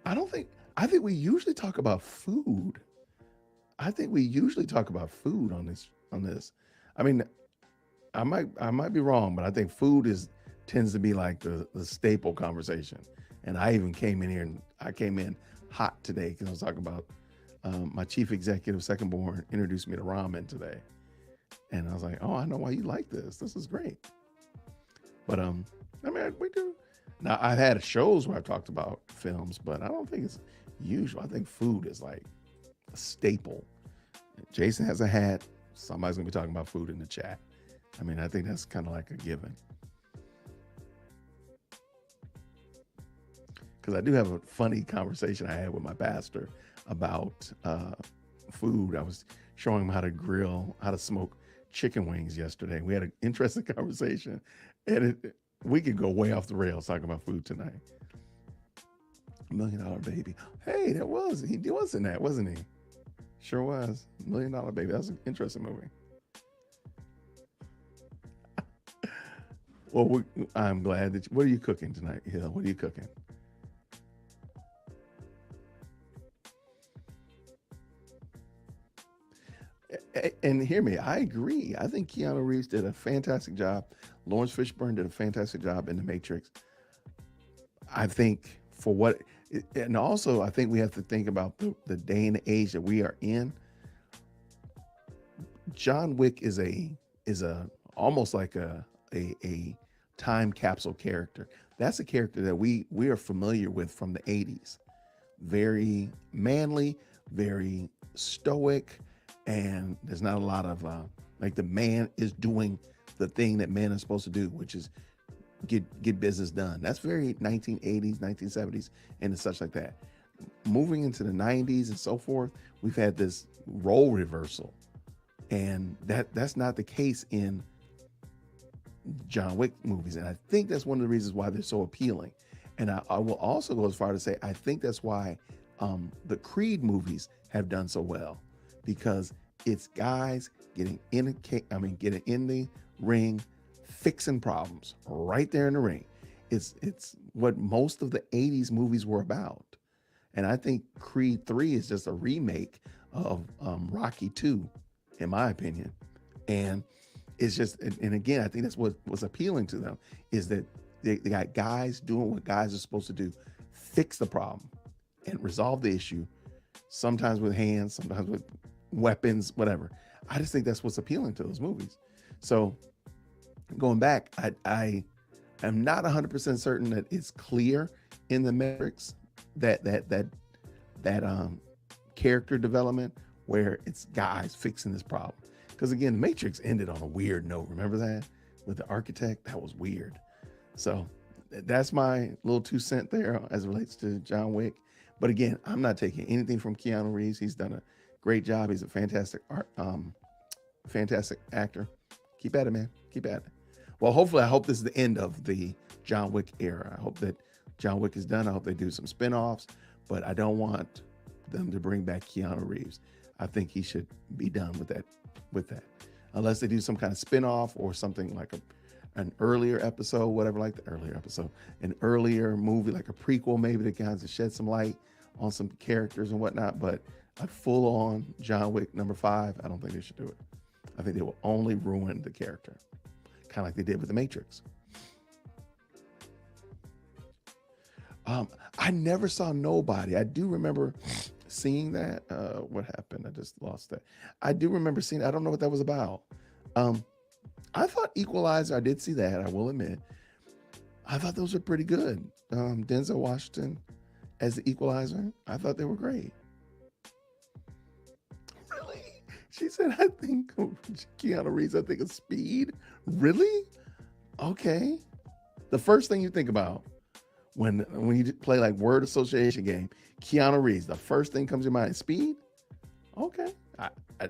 I don't think. I think we usually talk about food. I think we usually talk about food on this. On this, I mean, I might be wrong, but I think food is tends to be like the staple conversation. And I even came in here and I came in hot today because I was talking about my chief executive, second born, introduced me to ramen today, and I was like, oh, I know why you like this. This is great. But I mean, we do. Now I've had shows where I've talked about films, but I don't think it's usual. I think food is like a staple. Jason has a hat. Somebody's gonna be talking about food in the chat. I mean, I think that's kind of like a given. Because I do have a funny conversation I had with my pastor about food. I was showing him how to grill, how to smoke chicken wings yesterday. We had an interesting conversation, and we could go way off the rails talking about food tonight. $1 Million Baby. Hey, he was in that, wasn't he? Sure was. $1 Million Baby. That was an interesting movie. Well, I'm glad that. What are you cooking tonight, Hill? What are you cooking? And hear me, I agree. I think Keanu Reeves did a fantastic job. Lawrence Fishburne did a fantastic job in The Matrix. I think for what, and also I think we have to think about the day and age that we are in. John Wick is a almost like a time capsule character. That's a character that we are familiar with from the 80s. Very manly, very stoic, and there's not a lot of like the man is doing the thing that man is supposed to do, which is get business done. That's very 1980s, 1970s, and such like that. Moving into the 90s and so forth, we've had this role reversal, and that's not the case in John Wick movies. And I think that's one of the reasons why they're so appealing. And I will also go as far to say I think that's why the Creed movies have done so well, because it's guys getting in the ring, fixing problems right there in the ring. It's what most of the 80s movies were about. And I think Creed 3 is just a remake of Rocky 2, in my opinion. And it's just, and again, I think that's what was appealing to them, is that they got guys doing what guys are supposed to do: fix the problem and resolve the issue, sometimes with hands, sometimes with weapons, whatever. I just think that's what's appealing to those movies. So going back, I am not 100% certain that it's clear in the metrics that character development where it's guys fixing this problem. Because again, the Matrix ended on a weird note. Remember that with the architect? That was weird. So that's my little 2 cent there as it relates to John Wick. But again, I'm not taking anything from Keanu Reeves. He's done a great job. He's a fantastic actor. Keep at it, man. Keep at it. Well, hopefully, I hope this is the end of the John Wick era. I hope that John Wick is done. I hope they do some spinoffs, but I don't want them to bring back Keanu Reeves. I think he should be done with that. With that, unless they do some kind of spinoff or something like an earlier episode, whatever, like the earlier episode, an earlier movie, like a prequel, maybe to kind of shed some light on some characters and whatnot. But a full-on John Wick #5, I don't think they should do it. I think they will only ruin the character, kind of like they did with The Matrix. I never saw Nobody. I do remember seeing that. What happened? I just lost that. I do remember seeing. I don't know what that was about. Um, I thought Equalizer. I did see that. I will admit. I thought those were pretty good. Denzel Washington as the Equalizer. I thought they were great. Really? She said, I think Keanu Reeves. I think of Speed. Really? Okay. The first thing you think about when you play like word association game, Keanu Reeves, the first thing comes to your mind, Speed? Okay.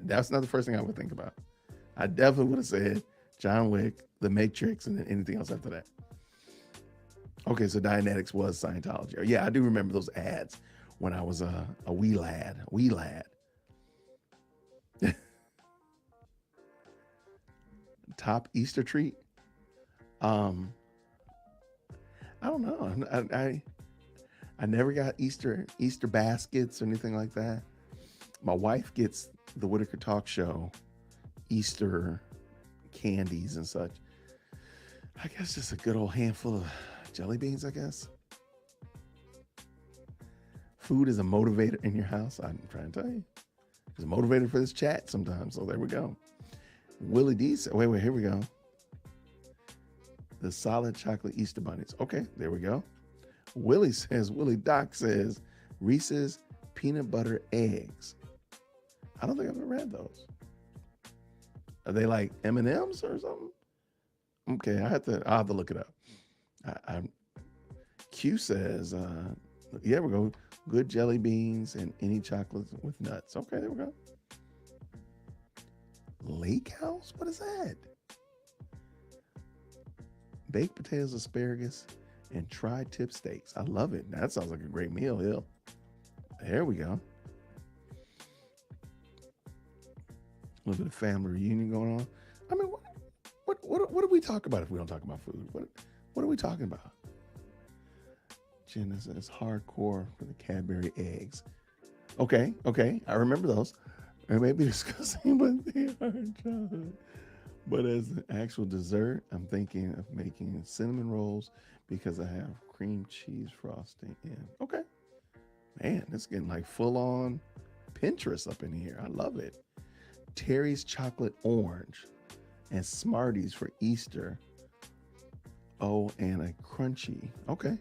That's not the first thing I would think about. I definitely would have said John Wick, The Matrix, and then anything else after that. Okay, so Dianetics was Scientology. Yeah, I do remember those ads when I was a wee lad. Top Easter treat? Um, I don't know. I never got Easter baskets or anything like that. My wife gets the Whitaker Talk Show Easter candies and such. I guess just a good old handful of jelly beans, I guess. Food is a motivator in your house. I'm trying to tell you. It's a motivator for this chat sometimes. So there we go. Willie D said, wait, here we go. The solid chocolate Easter bunnies. Okay, there we go. Willie Doc says, Reese's peanut butter eggs. I don't think I've ever had those. Are they like M&Ms or something? Okay, I'll have to look it up. Q says, yeah, we go. Good jelly beans and any chocolate with nuts. Okay, there we go. Lake House? What is that? Baked potatoes, asparagus, and tri-tip steaks. I love it. That sounds like a great meal, Hill. There we go. A little bit of family reunion going on. I mean, what do we talk about if we don't talk about food? What are we talking about? Jen is hardcore for the Cadbury eggs. Okay. I remember those. They may be disgusting, but they are chocolate. But as an actual dessert, I'm thinking of making cinnamon rolls because I have cream cheese frosting in. Okay. Man, it's getting like full on Pinterest up in here. I love it. Terry's chocolate orange and Smarties for Easter. Oh, and a crunchy. Okay.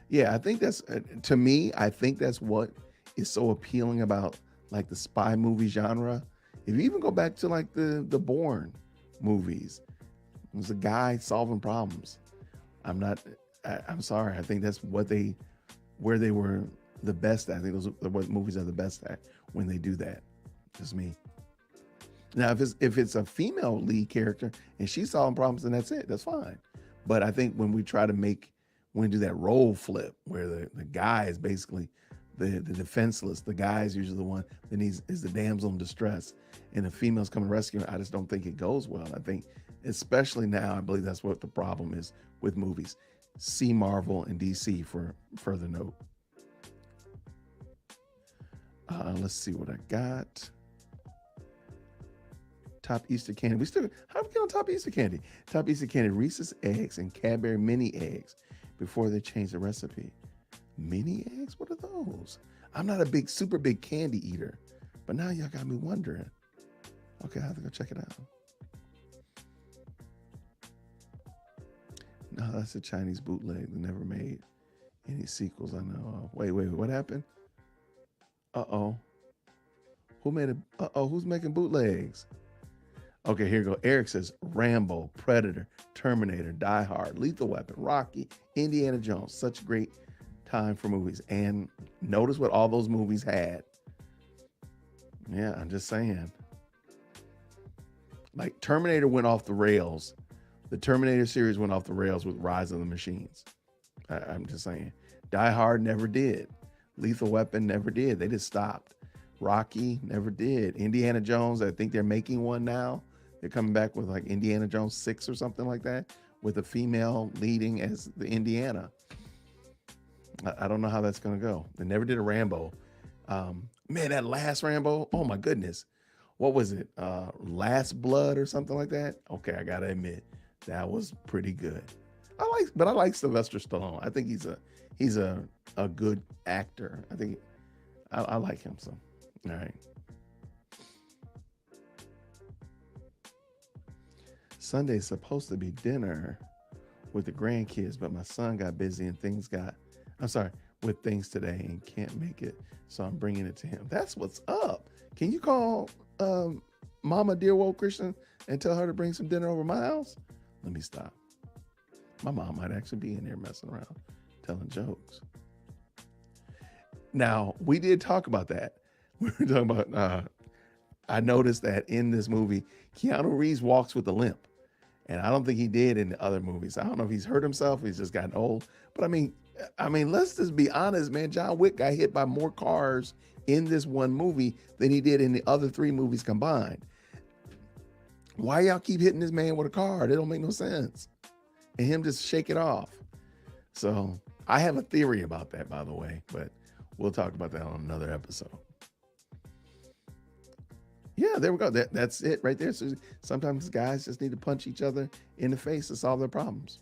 Yeah, I think that's, to me, I think that's what is so appealing about like the spy movie genre. If you even go back to like the Bourne movies, it was a guy solving problems. I'm sorry. I think that's where they were the best at. I think those are what movies are the best at when they do that. Just me. Now, if it's a female lead character and she's solving problems, then that's it. That's fine. But I think when we do that role flip where the guy is basically the defenseless, the guy is usually the one that is the damsel in distress, and the females come and rescue her. I just don't think it goes well. I think, especially now, I believe that's what the problem is with movies. See Marvel and DC for further note. Let's see what I got. Top Easter candy. How do we get on top Easter candy? Top Easter candy, Reese's eggs and Cadbury mini eggs before they change the recipe. Mini eggs? What are those? I'm not a super big candy eater, but now y'all got me wondering. Okay, I have to go check it out. No, that's a Chinese bootleg that never made any sequels I know of. Wait, what happened? Uh-oh. Who's making bootlegs? Okay, here you go. Eric says Rambo, Predator, Terminator, Die Hard, Lethal Weapon, Rocky, Indiana Jones. Such a great time for movies. And notice what all those movies had. Yeah, I'm just saying. Like Terminator went off the rails. The Terminator series went off the rails with Rise of the Machines. I'm just saying. Die Hard never did. Lethal Weapon never did. They just stopped. Rocky never did. Indiana Jones, I think they're making one now. They're coming back with like Indiana Jones 6 or something like that, with a female leading as the Indiana. I don't know how that's going to go. They never did a Rambo. Man, that last Rambo, oh my goodness. What was it? Last Blood or something like that? Okay, I got to admit, that was pretty good. I like Sylvester Stallone. I think he's a good actor. I think I like him. So, all right. Sunday's supposed to be dinner with the grandkids, but my son got busy and I'm sorry, with things today and can't make it. So I'm bringing it to him. That's what's up. Can you call Mama Dear Wold Christian and tell her to bring some dinner over my house? Let me stop. My mom might actually be in there messing around, telling jokes. Now, we did talk about that. We were talking about, I noticed that in this movie, Keanu Reeves walks with a limp. And I don't think he did in the other movies. I don't know if he's hurt himself, he's just gotten old. But I mean, let's just be honest, man. John Wick got hit by more cars in this one movie than he did in the other 3 movies combined. Why y'all keep hitting this man with a car? It don't make no sense. And him just shake it off. So I have a theory about that, by the way, but we'll talk about that on another episode. Yeah, there we go. That's it right there. So sometimes guys just need to punch each other in the face to solve their problems.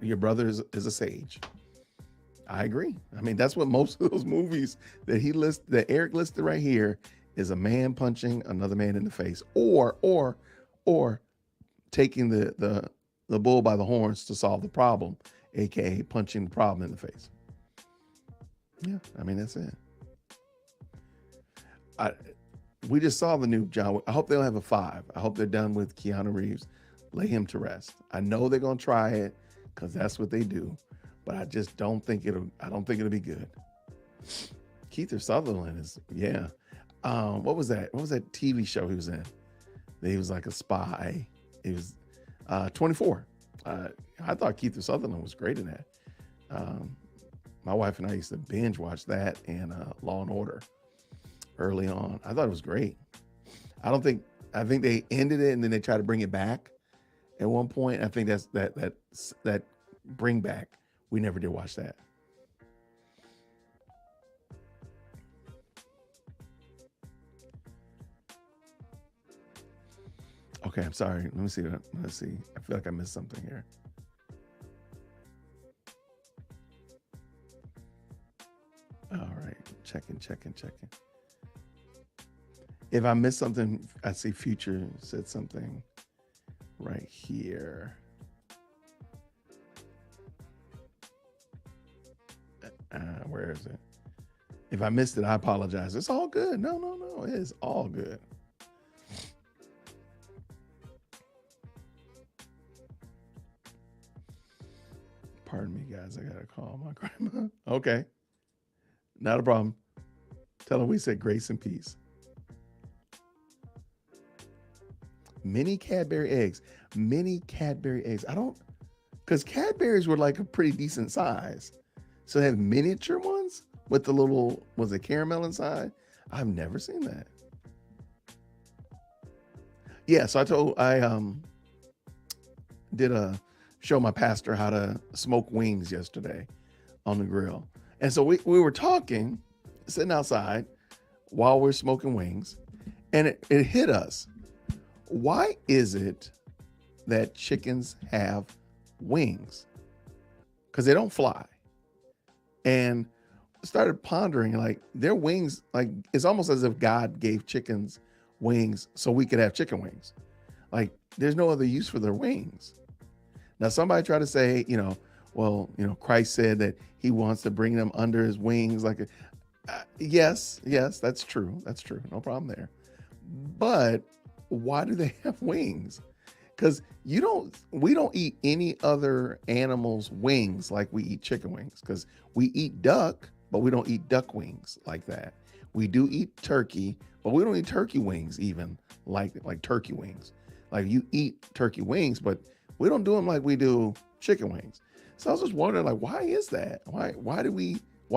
Your brother is a sage. I agree. I mean, that's what most of those movies that Eric listed right here is a man punching another man in the face, or taking the bull by the horns to solve the problem, aka punching the problem in the face. Yeah, I mean that's it. We just saw the new John Wick. I hope they don't have a 5. I hope they're done with Keanu Reeves. Lay him to rest. I know they're gonna try it because that's what they do, but I just don't think it'll be good. Kiefer Sutherland is, yeah. What was that? What was that TV show he was in? He was like a spy. He was 24. I thought Kiefer Sutherland was great in that. My wife and I used to binge watch that and Law and Order early on. I thought it was great. I think they ended it and then they tried to bring it back at one point. I think that's that bring back. We never did watch that. Okay, I'm sorry. Let me see. Let's see. I feel like I missed something here. All right. Checking. If I missed something, I see Future said something right here. Where is it? If I missed it, I apologize. It's all good. No. It is all good. Pardon me, guys. I got to call my grandma. Okay. Not a problem. Tell her we said grace and peace. Mini Cadbury eggs. Because Cadbury's were like a pretty decent size. So they have miniature ones with the little, was it caramel inside? I've never seen that. Yeah, so I did a show my pastor how to smoke wings yesterday on the grill. And so we were talking, sitting outside while we're smoking wings, and it hit us. Why is it that chickens have wings? Because they don't fly. And started pondering, like, their wings, like, it's almost as if God gave chickens wings so we could have chicken wings. Like, there's no other use for their wings. Now, somebody tried to say, Christ said that he wants to bring them under his wings. Like, yes, that's true. No problem there. But Why do they have wings? Because we don't eat any other animal's wings like we eat chicken wings. Because we eat duck, but we don't eat duck wings like that. We do eat turkey, but we don't eat turkey wings even like turkey wings. Like you eat turkey wings, but we don't do them like we do chicken wings. So I was just wondering, like, why is that? Why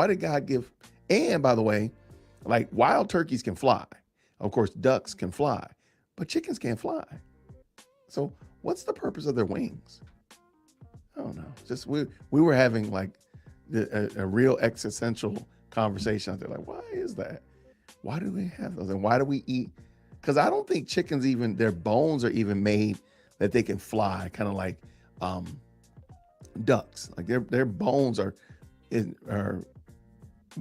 did God give? And by the way, like wild turkeys can fly. Of course, ducks can fly, but chickens can't fly. So what's the purpose of their wings? I don't know. Just we were having like a real existential conversation out there. Like, why is that? Why do we have those? And why do we eat? Because I don't think chickens even their bones are even made that they can fly, kind of like um, ducks. Like their bones are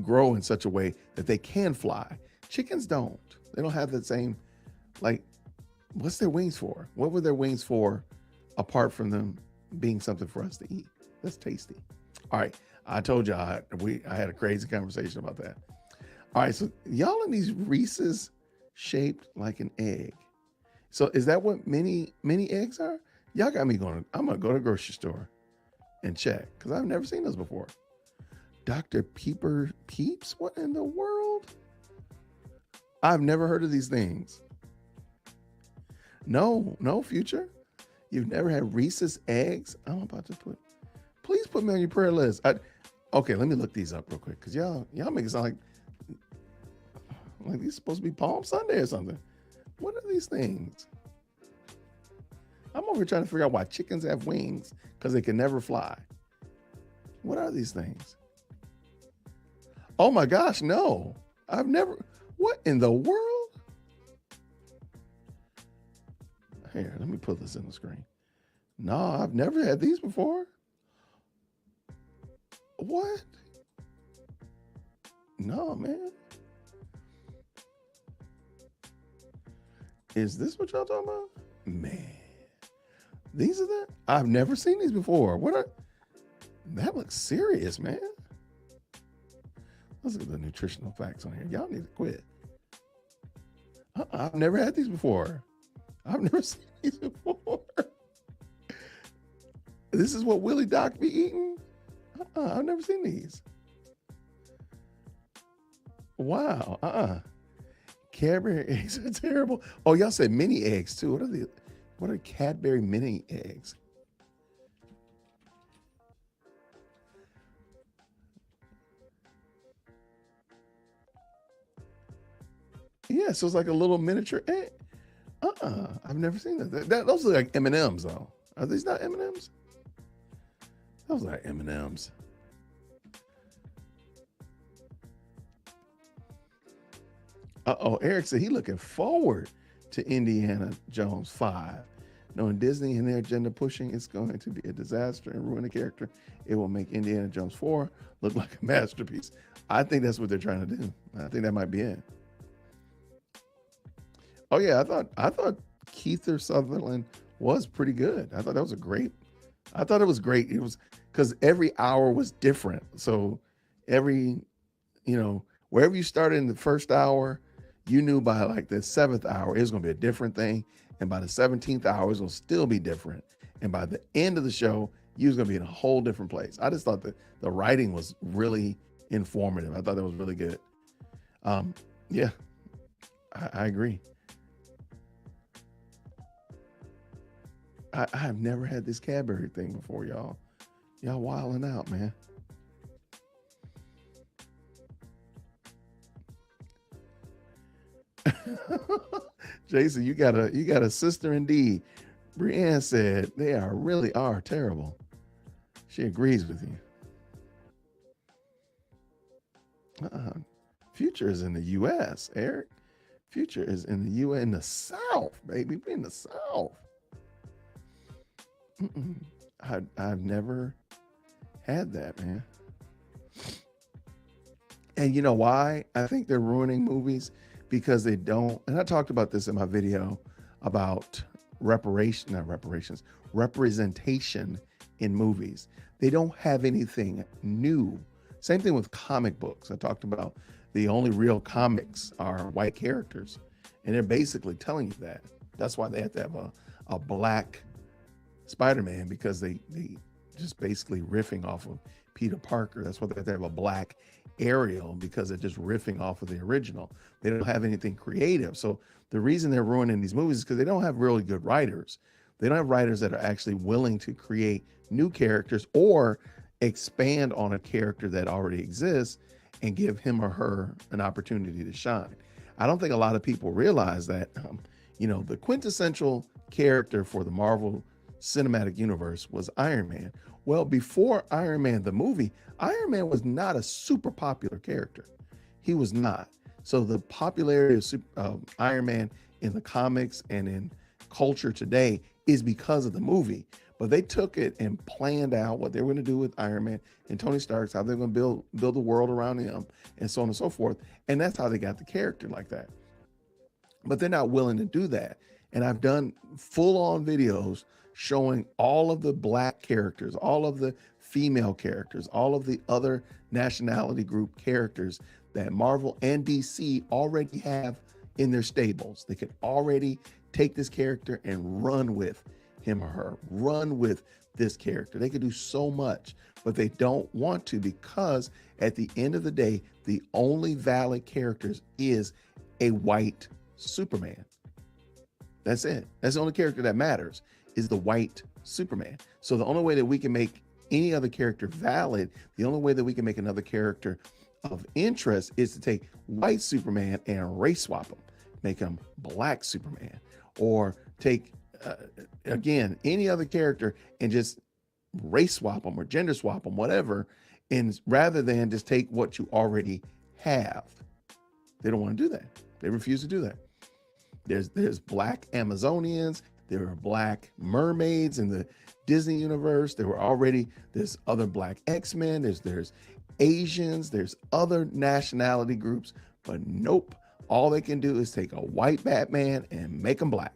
grow in such a way that they can fly. Chickens don't. They don't have the same like. What's their wings for? What were their wings for, apart from them being something for us to eat? That's tasty. All right, I told you I had a crazy conversation about that. All right, so y'all in these Reese's shaped like an egg. So is that what mini eggs are? Y'all got me going. I'm gonna go to the grocery store and check because I've never seen those before. Dr. Pepper Peeps? What in the world? I've never heard of these things. No, Future. You've never had Reese's eggs? I'm about to please put me on your prayer list. Okay, let me look these up real quick because y'all make it sound like these supposed to be Palm Sunday or something. What are these things? I'm over here trying to figure out why chickens have wings because they can never fly. What are these things? Oh my gosh, no. I've never, what in the world? Here, let me put this in the screen. No, I've never had these before. What? No, man. Is this what y'all talking about? Man. These are the, I've never seen these before. That looks serious, man. Let's look at the nutritional facts on here. Y'all need to quit. I've never had these before. I've never seen these before. This is what Willie Doc be eating? I've never seen these. Wow. Cadbury eggs are terrible. Oh, y'all said mini eggs too. What are Cadbury mini eggs? Yeah, so it's like a little miniature egg. I've never seen that. Those look like M&Ms though. Are these not M&Ms? Those are like M&Ms. Eric said he looking forward to Indiana Jones 5. Knowing Disney and their agenda pushing, it's going to be a disaster and ruin the character. It will make Indiana Jones 4 look like a masterpiece. I think that's what they're trying to do. I think that might be it. Oh yeah, I thought Kiefer Sutherland was pretty good. I thought that was I thought it was great. It was because every hour was different. So every, wherever you started in the first hour, you knew by like the seventh hour, it was going to be a different thing. And by the 17th hour, it's going to still be different. And by the end of the show, you was going to be in a whole different place. I just thought that the writing was really informative. I thought that was really good. Yeah, I agree. I've never had this Cadbury thing before, y'all. Y'all wilding out, man. Jason, you got a sister indeed. Brienne said they really are terrible. She agrees with you. Future is in the U.S., Eric. Future is in the U.S. in the South, baby. We in the South. I've never had that, man. And you know why? I think they're ruining movies because they don't. And I talked about this in my video about representation in movies. They don't have anything new. Same thing with comic books. I talked about the only real comics are white characters. And they're basically telling you that. That's why they have to have a black Spider-Man, because they just basically riffing off of Peter Parker. That's why they have to have a black Ariel, because they're just riffing off of the original. They don't have anything creative. So the reason they're ruining these movies is because they don't have really good writers. They don't have writers that are actually willing to create new characters or expand on a character that already exists and give him or her an opportunity to shine. I don't think a lot of people realize that, the quintessential character for the Marvel Cinematic Universe was Iron Man. Well, before Iron Man, the movie, Iron Man was not a super popular character. He was not. So the popularity of Iron Man in the comics and in culture today is because of the movie. But they took it and planned out what they were going to do with Iron Man and Tony Stark, how they're going to build the world around him, and so on and so forth. And that's how they got the character like that. But they're not willing to do that. And I've done full-on videos showing all of the black characters, all of the female characters, all of the other nationality group characters that Marvel and DC already have in their stables. They can already take this character and run with him or her, run with this character. They could do so much, but they don't want to, because at the end of the day, the only valid characters is a white Superman. That's it. That's the only character that matters, is the white Superman. So the only way that we can make any other character valid, the only way that we can make another character of interest, is to take white Superman and race swap him, make him black Superman, or take again any other character and just race swap them or gender swap them, whatever, and rather than just take what you already have. They don't want to do that. They refuse to do that. There's black Amazonians, there are black mermaids in the Disney universe. There's other black X-Men, there's Asians, there's other nationality groups, but nope. All they can do is take a white Batman and make him black.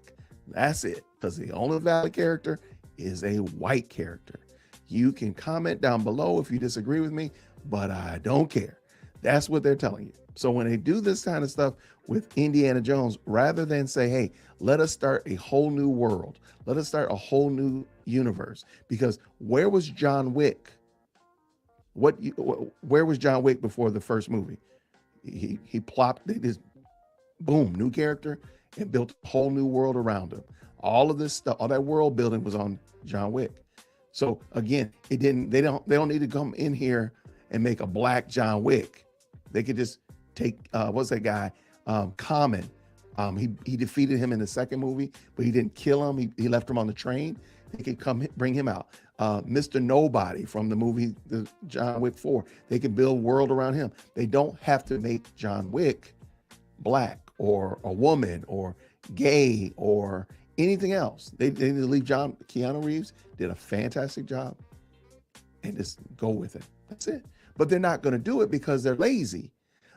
That's it, because the only valid character is a white character. You can comment down below if you disagree with me, but I don't care. That's what they're telling you. So when they do this kind of stuff with Indiana Jones, rather than say, hey, let us start a whole new world, let us start a whole new universe, because where was John Wick? Where was John Wick before the first movie? He plopped, they just boom, new character, and built a whole new world around him. All of this stuff, all that world building was on John Wick. So again, they don't need to come in here and make a black John Wick. They could just take what's that guy? Common. He defeated him in the second movie, but he didn't kill him. He left him on the train. They could come bring him out. Mr. Nobody from the movie the John Wick 4. They can build world around him. They don't have to make John Wick black or a woman or gay or anything else. They need to leave Keanu Reeves did a fantastic job and just go with it. That's it. But they're not going to do it because they're lazy.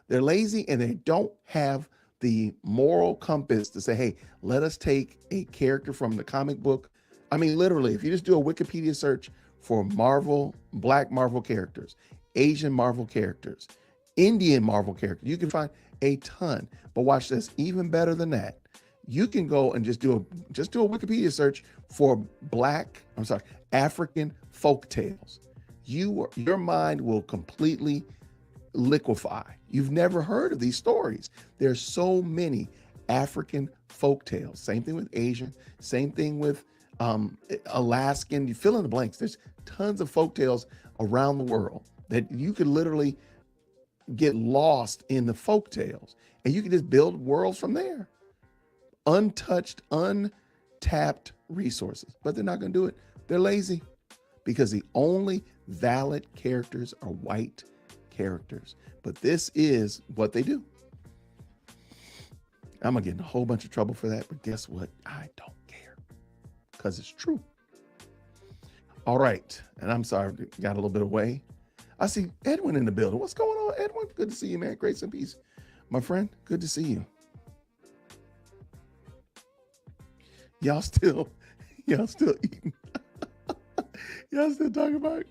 They're lazy and they don't have the moral compass to say, hey, let us take a character from the comic book. I mean, literally, if you just do a Wikipedia search for Marvel, black Marvel characters, Asian Marvel characters, Indian Marvel characters, you can find a ton. But watch this, even better than that. You can go and just do a Wikipedia search for African folk tales. Your mind will completely liquefy. You've never heard of these stories. There's so many African folk tales. Same thing with Asian, same thing with Alaskan. You fill in the blanks. There's tons of folk tales around the world that you could literally get lost in the folk tales, and you can just build worlds from there. Untouched, untapped resources, but they're not going to do it. They're lazy because the only valid characters are white characters. But this is what they do. I'm going to get in a whole bunch of trouble for that, but guess what? I don't care because it's true. All right. And I'm sorry, got a little bit away. I see Edwin in the building. What's going on, Edwin? Good to see you, man. Grace and peace. My friend, good to see you. Y'all still eating. Y'all still talking about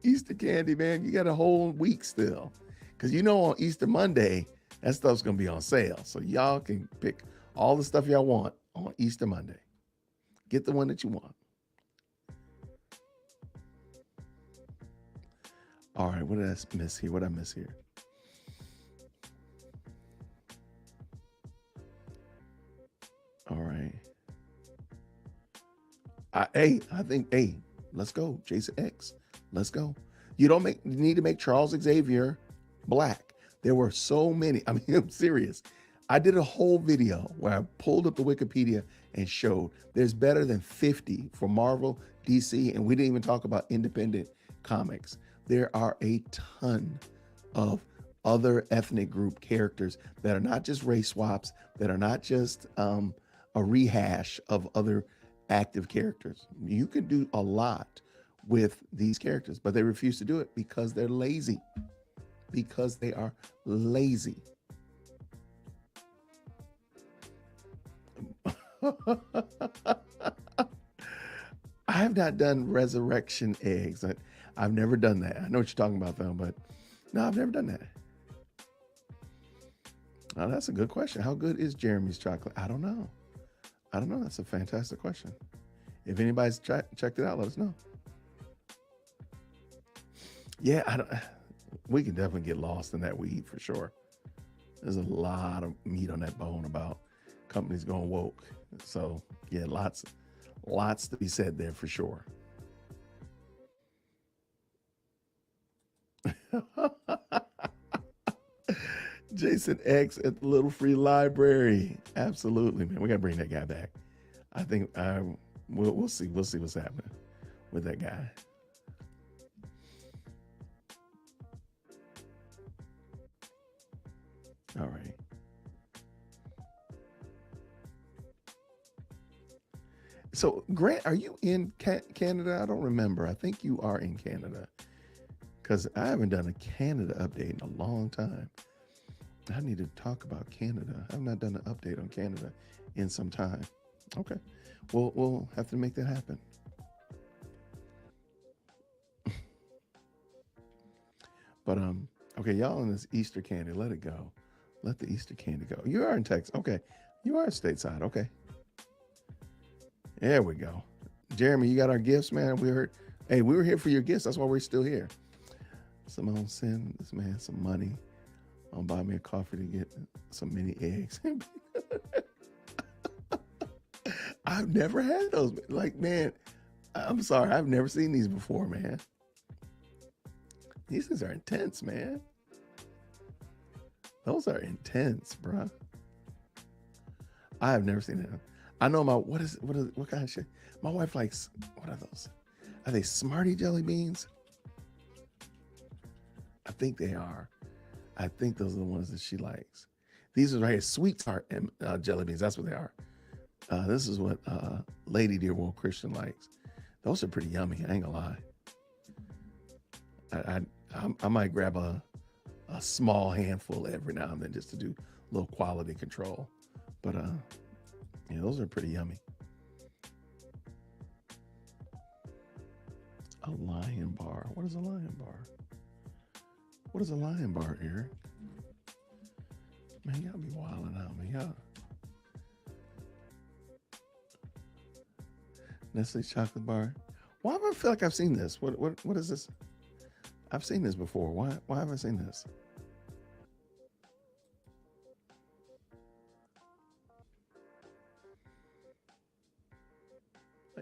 Easter candy, man. You got a whole week still. Because you know on Easter Monday, that stuff's going to be on sale. So y'all can pick all the stuff y'all want on Easter Monday. Get the one that you want. All right, what did I miss here? What did I miss here? All right. I think, let's go. Jason X. Let's go. You need to make Charles Xavier black. There were so many. I mean, I'm serious. I did a whole video where I pulled up the Wikipedia and showed there's better than 50 for Marvel, DC, and we didn't even talk about independent comics. There are a ton of other ethnic group characters that are not just race swaps, that are not just a rehash of other active characters. You can do a lot with these characters, but they refuse to do it because they're lazy. Because they are lazy. I have not done resurrection eggs. I've never done that. I know what you're talking about, though, but no, I've never done that. Now, that's a good question. How good is Jeremy's chocolate? I don't know. That's a fantastic question. If anybody's checked it out, let us know. Yeah, we can definitely get lost in that weed for sure. There's a lot of meat on that bone about companies going woke. So yeah, lots to be said there for sure. Jason X at the Little Free Library. Absolutely, man. We gotta bring that guy back. I think we'll see. We'll see what's happening with that guy. All right. So, Grant, are you in Canada? I don't remember. I think you are in Canada because I haven't done a Canada update in a long time. I need to talk about Canada. I've not done an update on Canada in some time. Okay. We'll have to make that happen. But okay, y'all in this Easter candy, let it go. Let the Easter candy go. You are in Texas. Okay. You are stateside. Okay. There we go. Jeremy, you got our gifts, man. We were here for your gifts. That's why we're still here. Someone send this man some money. I'll buy me a coffee to get some mini eggs. I've never had those. Like, man, I'm sorry. I've never seen these before, man. These things are intense, man. Those are intense, bro. I have never seen that. I know what kind of shit? My wife likes, what are those? Are they Smartie jelly beans? I think they are. I think those are the ones that she likes. These are right here, sweet tart and jelly beans. That's what they are. This is what Lady Dear World Christian likes. Those are pretty yummy. I ain't gonna lie. I might grab a small handful every now and then just to do a little quality control. But yeah, those are pretty yummy. A Lion Bar. What is a Lion Bar? What is a Lion Bar, Eric? Man, y'all be wilding out, man. Y'all. Nestle chocolate bar. Why do I feel like I've seen this? What is this? I've seen this before. Why have I seen this?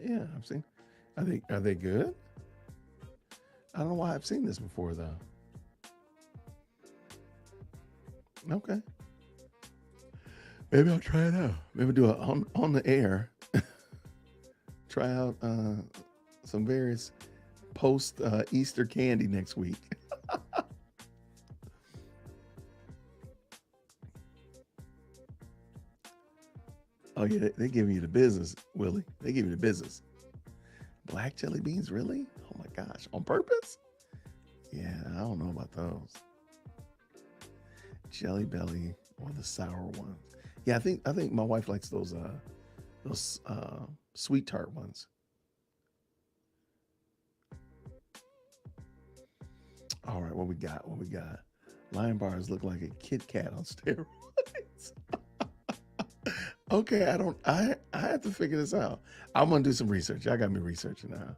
Yeah, I've seen. Are they good? I don't know why I've seen this before though. Okay. Maybe I'll try it out. Maybe do it on the air. Try out some various post Easter candy next week. Oh yeah, they give you the business, Willie. They give you the business. Black jelly beans, really? Oh my gosh, on purpose? Yeah, I don't know about those. Jelly Belly or the sour ones. Yeah, I think my wife likes those sweet tart ones. All right, what we got? What we got? Lion bars look like a Kit Kat on steroids. Okay, I have to figure this out. I'm gonna do some research. I got me researching now.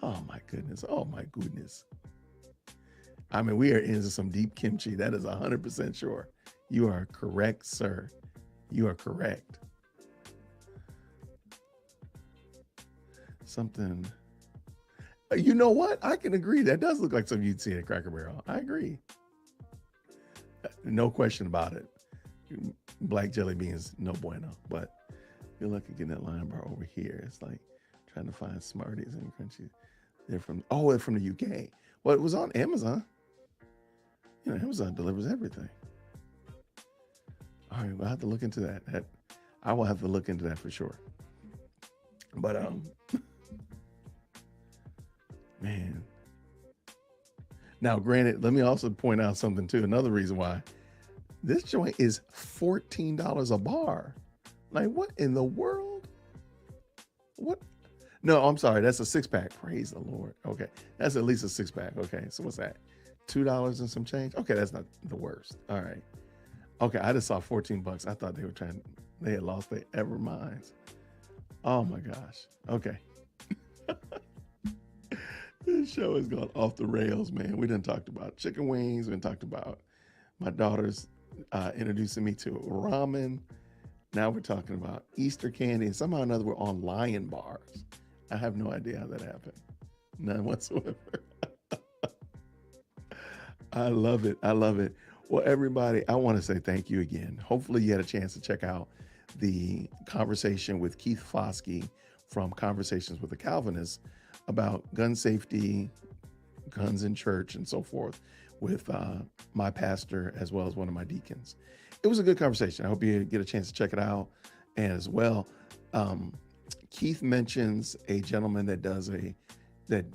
Oh my goodness. Oh my goodness. I mean, we are into some deep kimchi. That is 100% sure. You are correct, sir. You are correct. Something. You know what? I can agree. That does look like something you'd see at Cracker Barrel. I agree. No question about it. Black jelly beans, no bueno. But you're lucky getting that Lion Bar over here. It's like trying to find Smarties and Crunchies. They're from the UK. Well, it was on Amazon. You know, Amazon delivers everything. All right, we'll have to look into that. I will have to look into that for sure. But man. Now, granted, let me also point out something too. Another reason why this joint is $14 a bar. Like, what in the world? What? No, I'm sorry. That's a six pack. Praise the Lord. Okay, that's at least a six pack. Okay, so what's that? $2 and some change. Okay, that's not the worst. All right. Okay, I just saw 14 bucks. I thought they had lost their ever minds. Oh my gosh. Okay. This show has gone off the rails, man. We done talked about chicken wings. We done talked about my daughter's introducing me to ramen. Now we're talking about Easter candy. And somehow or another, we're on Lion bars. I have no idea how that happened. None whatsoever. I love it. I love it. Well, everybody, I want to say thank you again. Hopefully, you had a chance to check out the conversation with Keith Foskey from Conversations with a Calvinist about gun safety, guns in church, and so forth with my pastor as well as one of my deacons. It was a good conversation. I hope you get a chance to check it out. And as well, Keith mentions a gentleman that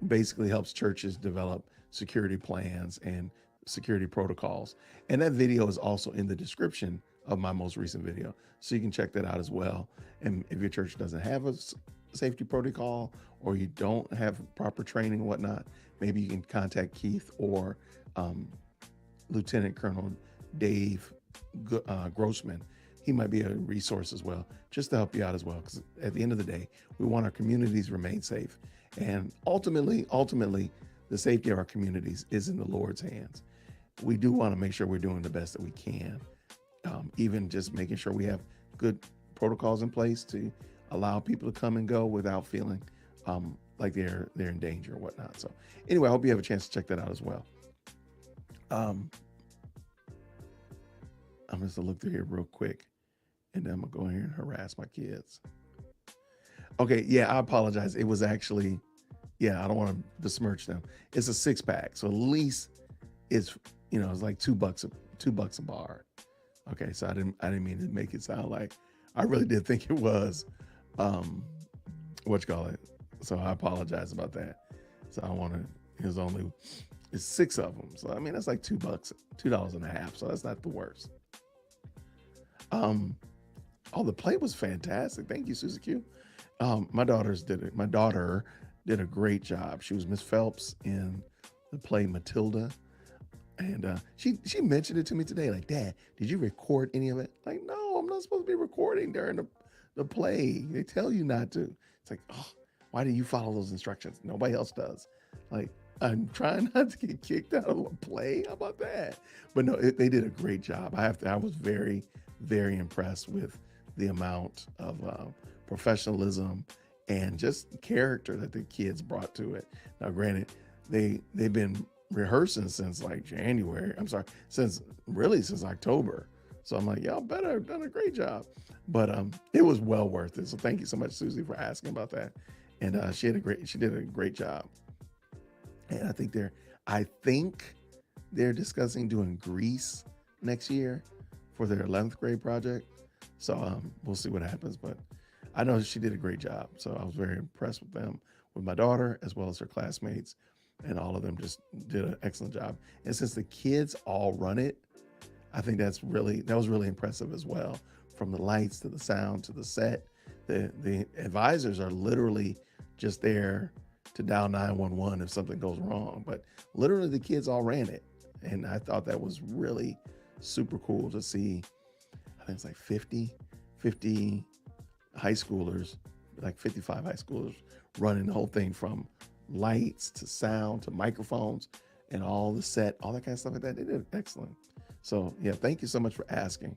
basically helps churches develop security plans and security protocols. And that video is also in the description of my most recent video. So you can check that out as well. And if your church doesn't have a safety protocol or you don't have proper training and whatnot, maybe you can contact Keith or Lieutenant Colonel Dave Grossman. He might be a resource as well, just to help you out as well. Because at the end of the day, we want our communities to remain safe. And ultimately, the safety of our communities is in the Lord's hands. We do want to make sure we're doing the best that we can, even just making sure we have good protocols in place to allow people to come and go without feeling like they're in danger or whatnot. So anyway, I hope you have a chance to check that out as well. I'm just gonna look through here real quick, and then I'm gonna go in here and harass my kids. Okay, yeah, I apologize. It was actually, yeah, I don't want to besmirch them. It's a six pack, so at least it's it's like $2 a bar. Okay, so I didn't mean to make it sound like I really did think it was what you call it. So I apologize about that. So I want to. It's six of them. So I mean that's like $2, $2.50. So that's not the worst. The play was fantastic. Thank you, Susie Q. My daughter did a great job. She was Miss Phelps in the play Matilda. And she mentioned it to me today, like, Dad, did you record any of it? Like, no, I'm not supposed to be recording during the play. They tell you not to. It's like, oh, why do you follow those instructions? Nobody else does. Like, I'm trying not to get kicked out of a play. How about that? But no, they did a great job. I was very, very impressed with the amount of professionalism and just character that the kids brought to it. Now, granted, they've been rehearsing since like January. I'm sorry, since October. So I'm like, y'all better have done a great job. But it was well worth it. So thank you so much, Susie, for asking about that. And she did a great job. And I think they're discussing doing Grease next year for their 11th grade project. So we'll see what happens. But I know she did a great job. So I was very impressed with them, with my daughter, as well as her classmates. And all of them just did an excellent job. And since the kids all run it, I think that was really impressive as well. From the lights to the sound to the set, the advisors are literally just there to dial 911 if something goes wrong. But literally the kids all ran it. And I thought that was really super cool to see. I think it's like 50 50 high schoolers, like 55 high schoolers, running the whole thing from lights to sound to microphones and all the set, all that kind of stuff like that. They did excellent. So yeah, thank you so much for asking.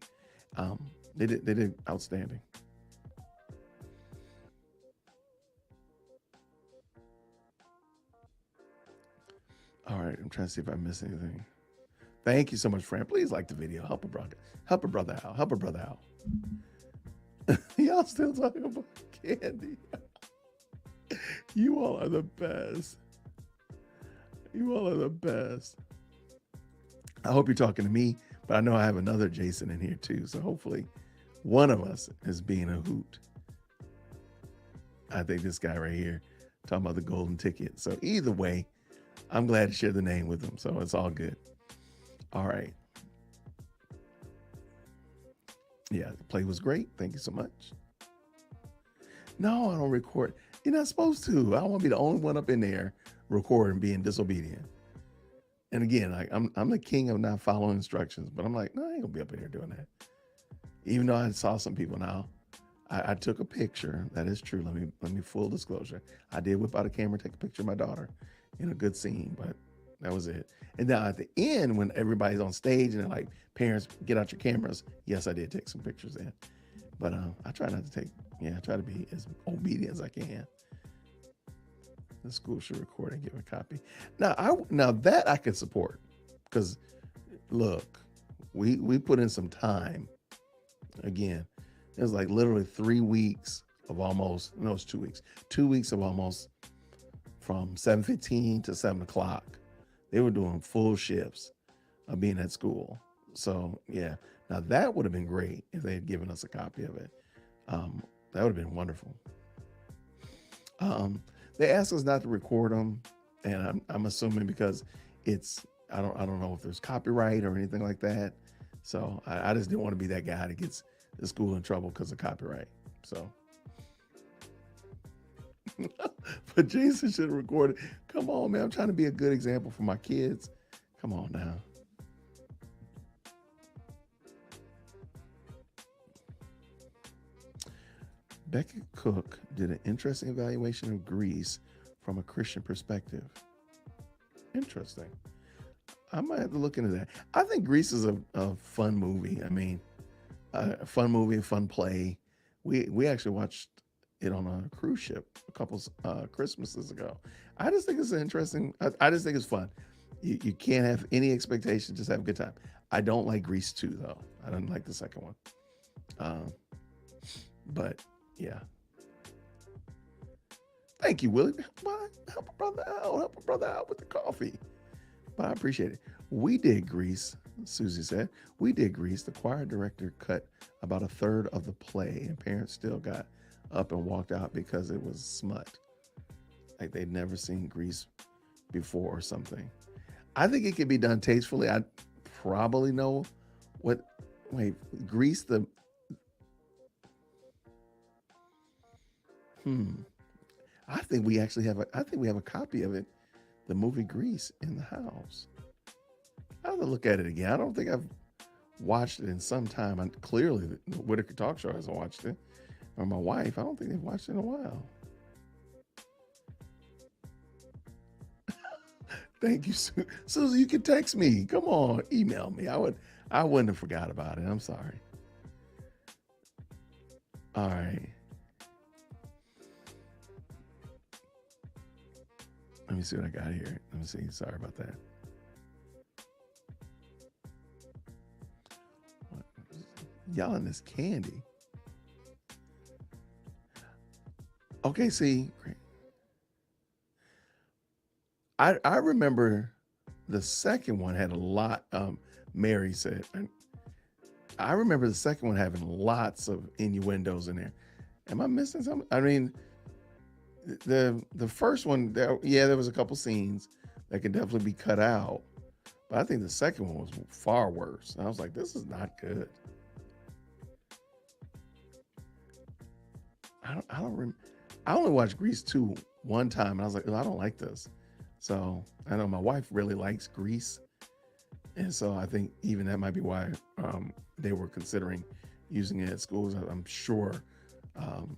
They did outstanding. All right, I'm trying to see if I missed anything. Thank you so much, Fran. Please like the video. Help a brother out. Help a brother out. Y'all still talking about candy? You all are the best. You all are the best. I hope you're talking to me, but I know I have another Jason in here too. So hopefully one of us is being a hoot. I think this guy right here talking about the golden ticket. So either way, I'm glad to share the name with him. So it's all good. All right. Yeah, the play was great. Thank you so much. No, I don't record. You're not supposed to. I don't want to be the only one up in there recording being disobedient. And again, I'm the king of not following instructions, but I'm like, no, I ain't gonna be up in here doing that. Even though I saw some people now, I took a picture. That is true. Let me full disclosure. I did whip out a camera, take a picture of my daughter in a good scene, but that was it. And now at the end, when everybody's on stage and they're like, parents, get out your cameras. Yes, I did take some pictures then. But I try not to take, I try to be as obedient as I can. The school should record and give a copy. Now that I can support, because look, we put in some time. Again, it was like literally 3 weeks of almost, no, it's 2 weeks. 2 weeks of almost from 7:15 to 7 o'clock. They were doing full shifts of being at school. So yeah, now that would have been great if they had given us a copy of it. That would have been wonderful. They asked us not to record them, and I'm assuming because it's I don't know if there's copyright or anything like that. So I just didn't want to be that guy that gets the school in trouble because of copyright. So, but Jason should have recorded. Come on, man! I'm trying to be a good example for my kids. Come on now. Beckett Cook did an interesting evaluation of Grease from a Christian perspective. Interesting. I might have to look into that. I think Grease is a fun movie. I mean, a fun movie, a fun play. We actually watched it on a cruise ship a couple Christmases ago. I just think it's interesting. I just think it's fun. You can't have any expectations, just have a good time. I don't like Grease 2 though. I don't like the second one. But yeah. Thank you, Willie. Help a brother out. Help a brother out with the coffee. But I appreciate it. We did Grease, Susie said. We did Grease. The choir director cut about a third of the play, and parents still got up and walked out because it was smut. Like they'd never seen Grease before or something. I think it could be done tastefully. I probably know what. Wait, Grease the. I think we actually have I think we have a copy of it, the movie Grease, in the house. I have to look at it again. I don't think I've watched it in some time. Clearly, the Whitaker Talk Show hasn't watched it, or my wife. I don't think they've watched it in a while. Thank you, Susie. You can text me. Come on, email me. I wouldn't have forgot about it. I'm sorry. All right. Let me see what I got here. Let me see. Sorry about that. Y'all in this candy. Okay, see. I remember the second one had a lot. Mary said, I remember the second one having lots of innuendos in there. Am I missing something? I mean, the first one, there was a couple scenes that could definitely be cut out, but I think the second one was far worse. And I was like, this is not good. I only watched Grease 2 one time, and I was like, oh, I don't like this. So I know my wife really likes Grease, and so I think even that might be why they were considering using it at schools. I'm sure um,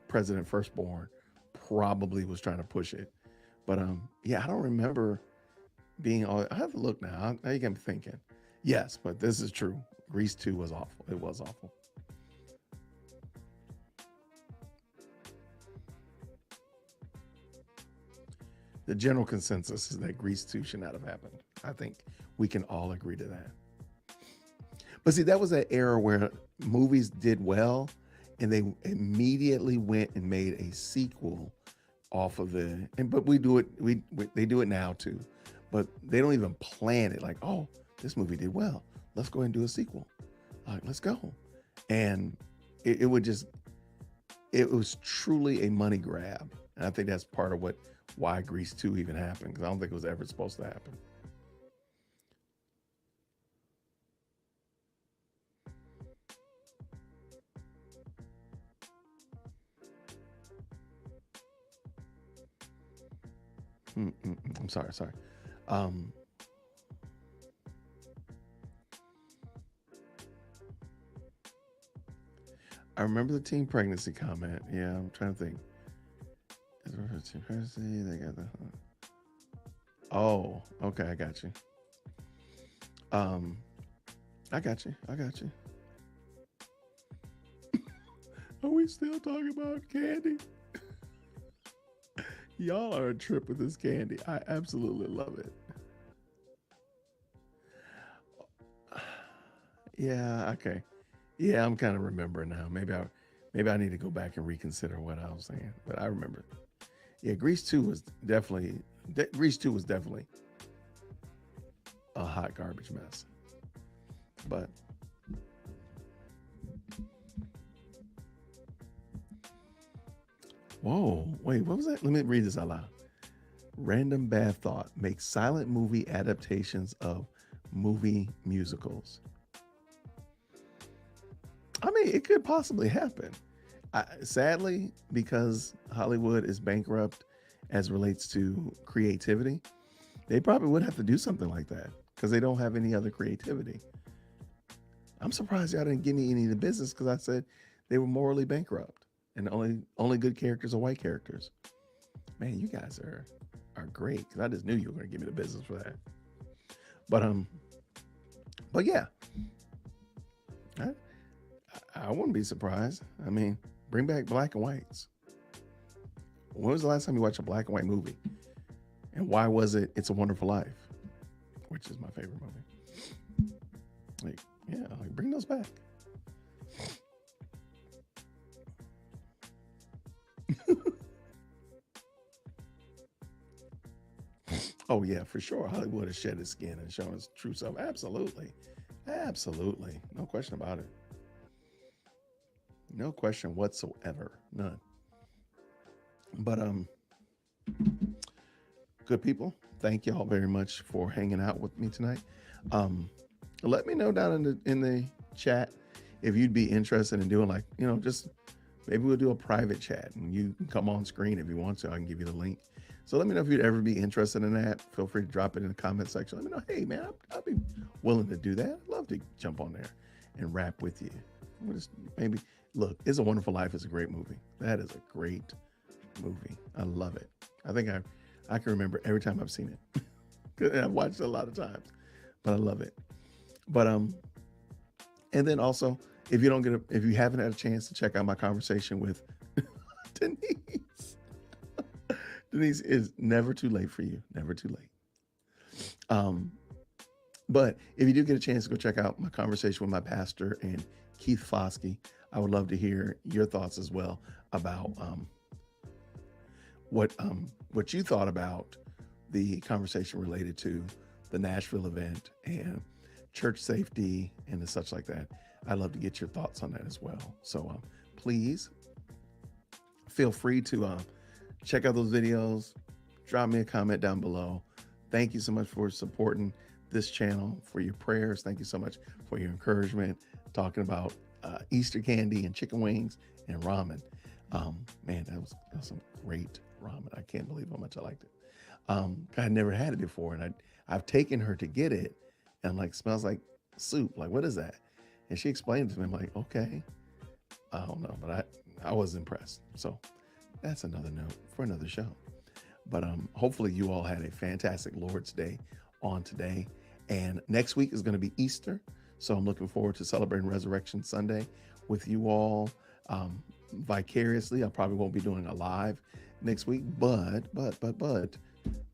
President Firstborn probably was trying to push it. But yeah, I don't remember being all. I have to look now. Now you got me thinking. Yes, but this is true. Grease 2 was awful. It was awful. The general consensus is that Grease 2 should not have happened. I think we can all agree to that. But see, that was that era where movies did well and they immediately went and made a sequel off of the and but we do it we they do it now too. But they don't even plan it like, "Oh, this movie did well. Let's go ahead and do a sequel. Let's go." And it would just it was truly a money grab. And I think that's part of what why Grease 2 even happened because I don't think it was ever supposed to happen. I'm sorry, sorry. Um, I remember the teen pregnancy comment. Yeah, I'm trying to think. Teen pregnancy, they got the. Oh, okay, I got you. Um, I got you. I got you. Are we still talking about candy? Y'all are a trip with this candy. I absolutely love it. Yeah, okay. Yeah, I'm kind of remembering now. Maybe I need to go back and reconsider what I was saying. But I remember. Yeah, Grease 2 was definitely a hot garbage mess. But whoa, wait, what was that? Let me read this out loud. Random bad thought makes silent movie adaptations of movie musicals. I mean, it could possibly happen. Sadly, because Hollywood is bankrupt as relates to creativity, they probably would have to do something like that because they don't have any other creativity. I'm surprised y'all didn't give me any of the business because I said they were morally bankrupt and only good characters are white characters. Man, you guys are great because I just knew you were going to give me the business for that. But but yeah, I, I wouldn't be surprised. I mean, bring back black and whites. When was the last time you watched a black and white movie? And why was it It's a Wonderful Life, which is my favorite movie? Like, yeah, like bring those back. Oh yeah, for sure. Hollywood has shed its skin and shown its true self. Absolutely, absolutely, no question about it. No question whatsoever. None. But good people, thank y'all very much for hanging out with me tonight. Um, let me know down in the chat if you'd be interested in doing like just maybe we'll do a private chat and you can come on screen if you want to. I can give you the link. So let me know if you'd ever be interested in that. Feel free to drop it in the comment section. Let me know. Hey man, I'll be willing to do that. I'd love to jump on there and rap with you. We'll just maybe look. It's a Wonderful Life is a great movie. That is a great movie. I love it. I think I can remember every time I've seen it. I've watched it a lot of times, but I love it. But and then also if you haven't had a chance to check out my conversation with Denise, Denise is never too late for you. Never too late. Um, but if you do get a chance to go check out my conversation with my pastor and Keith Foskey, I would love to hear your thoughts as well about what you thought about the conversation related to the Nashville event and church safety and such like that. I'd love to get your thoughts on that as well. So please feel free to check out those videos. Drop me a comment down below. Thank you so much for supporting this channel, for your prayers. Thank you so much for your encouragement, talking about Easter candy and chicken wings and ramen. Man, that was some great ramen. I can't believe how much I liked it. I never had it before, and I've taken her to get it, and I'm like, smells like soup. Like, what is that? And she explained it to me. I'm like, okay, I don't know, but I was impressed. So that's another note for another show. But hopefully you all had a fantastic Lord's Day on today. And next week is going to be Easter. So I'm looking forward to celebrating Resurrection Sunday with you all vicariously. I probably won't be doing a live next week, but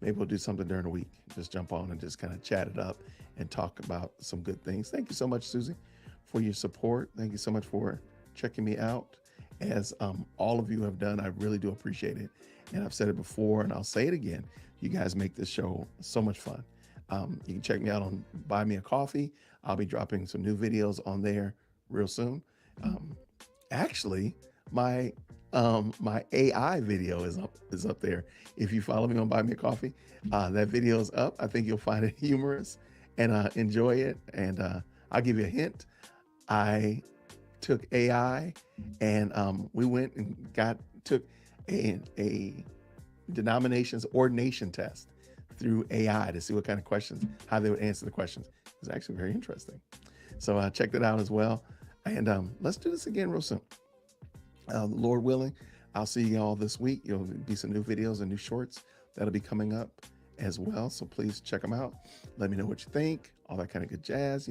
maybe we'll do something during the week. Just jump on and just kind of chat it up and talk about some good things. Thank you so much, Susie, for your support. Thank you so much for checking me out. As all of you have done, I really do appreciate it. And I've said it before and I'll say it again. You guys make this show so much fun. You can check me out on Buy Me a Coffee. I'll be dropping some new videos on there real soon. Um, Actually, my my AI video is up there. If you follow me on Buy Me a Coffee, that video is up. I think you'll find it humorous and enjoy it. And I'll give you a hint. I took AI and we went and took a denominations ordination test through AI to see what kind of questions, how they would answer the questions. It was actually very interesting. So check that out as well. And let's do this again real soon. Lord willing, I'll see you all this week. There'll be some new videos and new shorts that'll be coming up as well. So please check them out. Let me know what you think, all that kind of good jazz.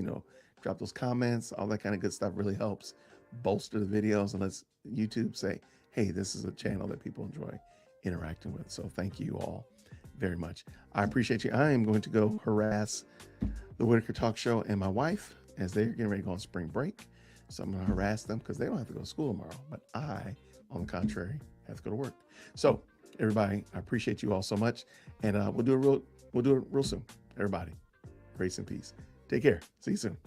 Drop those comments, all that kind of good stuff really helps bolster the videos and lets YouTube say, hey, this is a channel that people enjoy interacting with. So thank you all very much. I appreciate you. I am going to go harass the Whitaker Talk Show and my wife as they're getting ready to go on spring break. So I'm going to harass them because they don't have to go to school tomorrow. But I, on the contrary, have to go to work. So everybody, I appreciate you all so much. And we'll do it real soon. Everybody, grace and peace. Take care. See you soon.